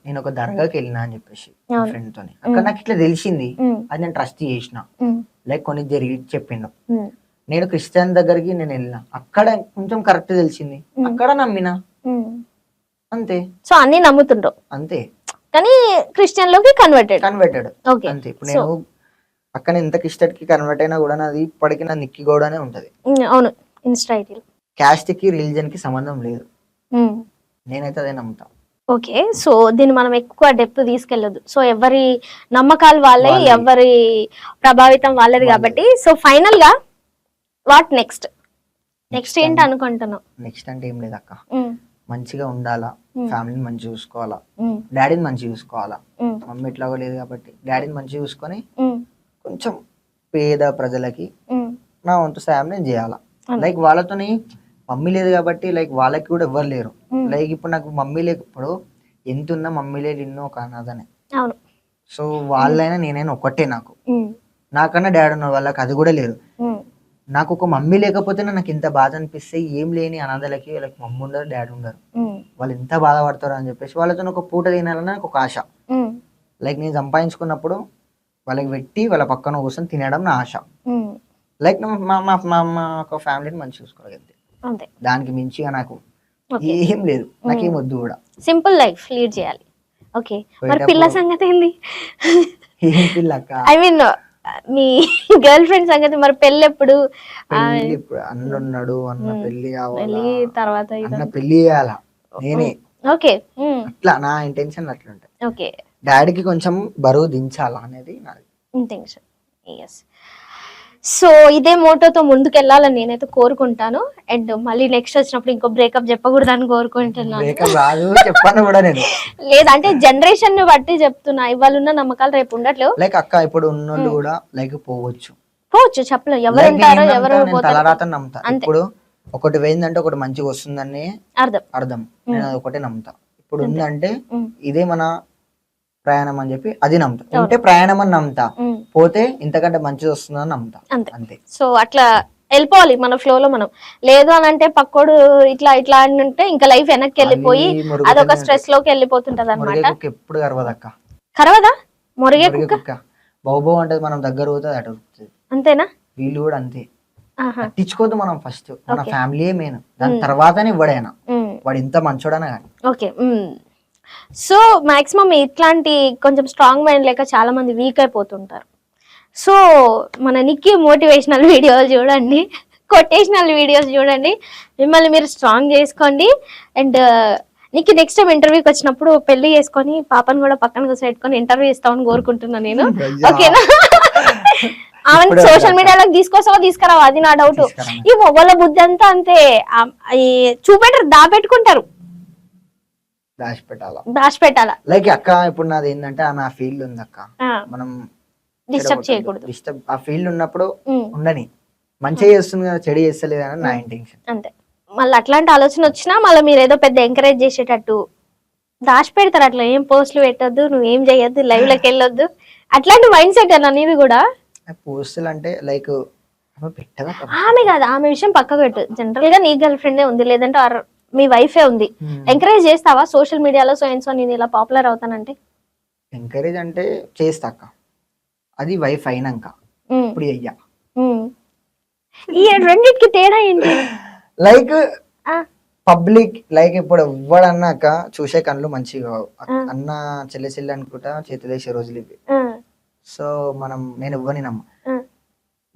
నేను ఒక దర్గాకి వెళ్ళినా అని చెప్పేసి ఫ్రెండ్ తోని, అక్కడ నాకు ఇట్లా తెలిసింది, అది నేను ట్రస్ట్ చేసిన, లైక్ కొన్ని జరిగి చెప్పిండు. నేను క్రిస్టియన్ దగ్గరికి నేను వెళ్ళినా, అక్కడ కొంచెం కరెక్ట్ తెలిసింది, అక్కడ నమ్మినా, అంతే. సో అన్ని నమ్ముతుండ్రు అంతే, కానీ క్రిస్టియన్ లోకి కన్వర్టెడ్ అంతే. ఇప్పుడు నేను అక్కడ ఎంత క్రిస్టియన్ కి కన్వర్ట్ అయినా కూడా నాది ఇప్పటికీ నా నిక్కి గోడనే ఉంటది. అవును, ఇన్స్టా ఐడి. క్యాస్ట్ కి రిలీజన్ కి సంబంధం లేదు, నేనైతే అదే నమ్ముతా. ఓకే, సో దీన్ని మనం ఎక్కువ డెప్త్ తీసుకెళ్ళదు. సో ఎవరి నమ్మకాలు వాళ్ళే, ఎవరి ప్రభావితం వాళ్ళది కాబట్టి. సో ఫైనల్ గా వాట్ నెక్స్ట్ ఏంటి అనుకుంటున్నావు? నెక్స్ట్ అంటే ఏం లేదు అక్క, మంచిగా ఉండాలా, ఫ్యామిలీని మంచిగా చూసుకోవాలా, డాడీని మంచిగా చూసుకోవాలా. మమ్మీ ఎట్లాగో లేదు కాబట్టి డాడీని మంచిగా చూసుకొని కొంచెం పేద ప్రజలకి నా వంతు సాయం నేను చేయాలా. లైక్ వాళ్ళతోని మమ్మీ లేదు కాబట్టి లైక్ వాళ్ళకి కూడా ఎవ్వరు లేరు. లైక్ ఇప్పుడు నాకు మమ్మీ లేకపోతే ఎంత ఉన్నా మమ్మీ లేదు ఇన్నో ఒక అనాథనే. సో వాళ్ళైనా నేనైనా ఒకటే, నాకు నాకన్నా డాడీ ఉన్న వాళ్ళకి అది కూడా లేరు. నాకు ఒక మమ్మీ లేకపోతే నాకు ఇంత బాధ అనిపిస్తే, ఏం లేని అనాథలకి వాళ్ళకి మమ్మీ ఉండరు, డాడీ ఉండరు, వాళ్ళు ఎంత బాధపడతారు అని చెప్పేసి వాళ్ళతో ఒక పూట తినాలని నాకు ఒక ఆశ. లైక్ నేను సంపాదించుకున్నప్పుడు వాళ్ళకి పెట్టి వాళ్ళ పక్కన కూర్చొని తినడం నా ఆశ. లైక్ మా ఒక ఫ్యామిలీని మంచి చూసుకోగలిగితే దానికి మించిగా నాకు ఏం లేదు, నాకేం వద్దు కూడా. సింపుల్ లైఫ్ లీడ్ చేయాలి. ఓకే, మరి పిల్ల సంగతి ఏంది? ఏం పిల్ల అక్క? I mean me girl friend సంగతి, మరి పెళ్ళి ఎప్పుడు? అన్న ఉన్నాడు, అన్న పెళ్లి కావాలి, తర్వాత అన్న పెళ్లి చేయాలా నేనే. ఓకే, అట్లా నా ఇంటెన్షన్ అట్లుంటాయి. ఓకే, డాడీకి కొంచెం బరువు దించాలా అనేది నా ఇంటెన్షన్. ఎస్, సో ఇదే మోటోతో ముందుకెళ్ళాలని నేనైతే కోరుకుంటాను. అండ్ మళ్ళీ నెక్స్ట్ వచ్చినప్పుడు ఇంకో బ్రేకప్ చెప్పకూడదని కోరుకుంటున్నాను. లేదంటే జనరేషన్ ని బట్టి చెప్తున్నా, ఇవాళ ఉన్న నమ్మకాలు రేపు ఉండట్లేవు. లైక్ అక్క ఇప్పుడు ఉన్నోళ్ళు కూడా లైక్ పోవచ్చు చెప్పలేదు, ఎవరు ఉంటారో ఎవరు తలరాతని నమ్ముతా. ఇప్పుడు ఒకటి పోయిందంటే ఒకటి మంచిగా వస్తుందని అర్థం, నేను అది ఒకటే నమ్ముతా. ఇప్పుడు ఉందంటే ఇదే మన ప్రయాణం అని చెప్పి అది నమ్ముతా. ఉంటే ప్రయాణం అని నమ్ముతా, పోతే ఇంతకంటే మంచిది వస్తుందని నమ్ముతా, అంతే. సో అట్లా వెళ్ళిపోవాలి మన ఫ్లో లో మనం. లేదు అని అంటే పక్కోడు ఇట్లా ఇట్లా అంటే ఇంకా లైఫ్ వెనక్కి వెళ్ళిపోయి అదొక స్ట్రెస్ లోకి వెళ్ళిపోతుంటది అనమాట. ఎప్పుడు కరవదక్క. కరవదా? మొరిగే కుక్క బాబో అంటే మనం దగ్గర పోతుంది అటు, అంతేనా? వీళ్ళు కూడా అంతే. పట్టించుకోదు మనం, ఫస్ట్ మన ఫ్యామిలీ మెయిన్, దాని తర్వాతనే ఇవ్వడైనా వాడు ఇంత మంచోడనా కానీ. ఓకే, సో మాక్సిమం ఇట్లాంటి కొంచెం స్ట్రాంగ్ మైండ్ లేక చాలా మంది వీక్ అయిపోతుంటారు. సో మన నిక్కి మోటివేషనల్ వీడియోలు చూడండి, కొటేషనల్ వీడియోస్ చూడండి, మిమ్మల్ని మీరు స్ట్రాంగ్ చేసుకోండి. అండ్ నీకు నెక్స్ట్ టైం ఇంటర్వ్యూకి వచ్చినప్పుడు పెళ్లి చేసుకొని పాపను కూడా పక్కన కూర్చోబెట్టుకొని ఇంటర్వ్యూ ఇస్తామని కోరుకుంటున్నాను నేను. ఓకేనా? ఆమె సోషల్ మీడియాలోకి తీసుకొస్తావో తీసుకురావా అది నా డౌట్. ఈ మొగల బుద్ధి అంతా అంతే, చూపెట్టరు, దాపెట్టుకుంటారు. దాచిపెట్టాలా లైక్ అక్క ఇప్పుడు నాది ఏంటంటే ఆమె ఆ ఫీల్డ్ ఉంది అక్క, మనం డిస్టర్బ్ చేయకూడదు. డిస్టర్బ్ ఆ ఫీల్డ్ ఉన్నప్పుడు ఉమ్, ఉండని, మంచిగా చేస్తుంది కదా చెడు చేస్తలేదు అని నా ఇంటెన్షన్. అంతే. మళ్ళీ అట్లాంటి ఆలోచన వచ్చినా మళ్ళీ మీరు ఏదో పెద్ద ఎంకరేజ్ చేసేటట్టు దాచి పెడతారు. అట్లా ఏం పోస్టులు పెట్టొద్దు, నువ్వు ఏం చేయొద్దు, లైవ్ లోకి వెళ్ళొద్దు, అట్లాంటి మైండ్ సెట్ అన్న నీది కూడా. పోస్టులు అంటే లైక్ ఆమె పెట్టదా అక్క. ఆమె కాదు, ఆమె విషయం పక్కకు పెట్టు. జనరల్ గా నీ గర్ల్ ఫ్రెండే ఉంది, లేదంటే మీ వైఫే ఉంది, ఎంకరేజ్ చేస్తావా సోషల్ మీడియాలో సో అండ్ సో నేను ఇలా పాపులర్ అవుతానంటే? ఎంకరేజ్ అంటే చేస్తా అక్క, అది వైఫ్ అయినాక. ఇప్పుడు అయ్యా ఈ రెండింటికి తేడా ఏంటి? లైక్ పబ్లిక్ లైక్ ఇప్పుడు ఎవ్వడన్నాక చూసే కళ్ళు మంచిగా అన్న చెల్లె అనుకుంటా చేతులేసే రోజులు ఇవి. సో నేను ఎవ్వని నమ్మ,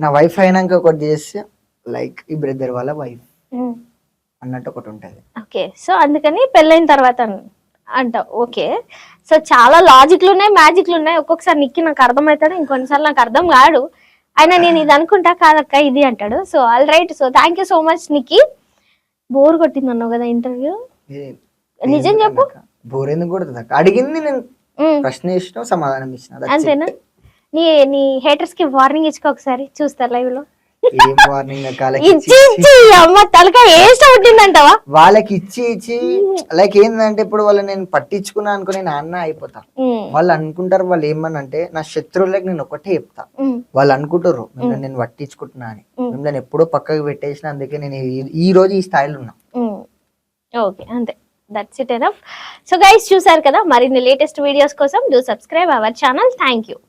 నా వైఫ్ అయినాక ఒకటి చేస్తే లైక్ ఈ బ్రదర్ వాళ్ళ వైఫ్ అన్నట్టు ఒకటి ఉంటది. ఓకే, సో అందుకని పెళ్ళైన తర్వాత అంటావు. ఓకే, సో చాలా లాజిక్లు ఉన్నాయి, మ్యాజిక్లు ఉన్నాయి. ఒక్కొక్కసారి నిక్కి నాకు అర్థమవుతాడు, ఇంకొన్నిసార్లు నాకు అర్థం కాడు. అయినా నేను ఇది అనుకుంటా, కాదక్క ఇది అంటాడు. So all right, so thank you so much Nikki. Bore కొట్టింది అన్నావు కదా ఇంటర్వ్యూ, నిజం చెప్పు. బోర్ ఎందుకు కొడుతుంది అక్క? అడిగింది నేను ప్రశ్న ఇచ్చిన, సమాధానం ఇచ్చిన, అంతేనా? నీ హేటర్స్ కి వార్నింగ్ ఇచ్చుకో, ఒకసారి చూస్తారు లైవ్ లో. ఏం వార్నింగ్ అమ్మ తలకాయ ఏష్టం ఉంటుందంటావా? వాళ్ళకి ఇచ్చి లైక్ ఏంటంటే ఇప్పుడు వాళ్ళు నేను పట్టించుకున్నా అనుకో నేను అన్న అయిపోతా. వాళ్ళు అనుకుంటారు, వాళ్ళు ఏమనంటే నా శత్రువులకి నేను ఒకటే చెప్తా, వాళ్ళు అనుకుంటారు మిమ్మల్ని నేను పట్టించుకుంటున్నా అని. మిమ్మల్ని ఎప్పుడో పక్కకు పెట్టేసిన, అందుకే నేను ఈ రోజు ఈ స్థాయిలో ఉన్నా. ఓకే, అంతే, that's it enough. So guys చూసారు కదా, మరిన్ని లేటెస్ట్ వీడియోస్ కోసం do subscribe our channel. Thank you.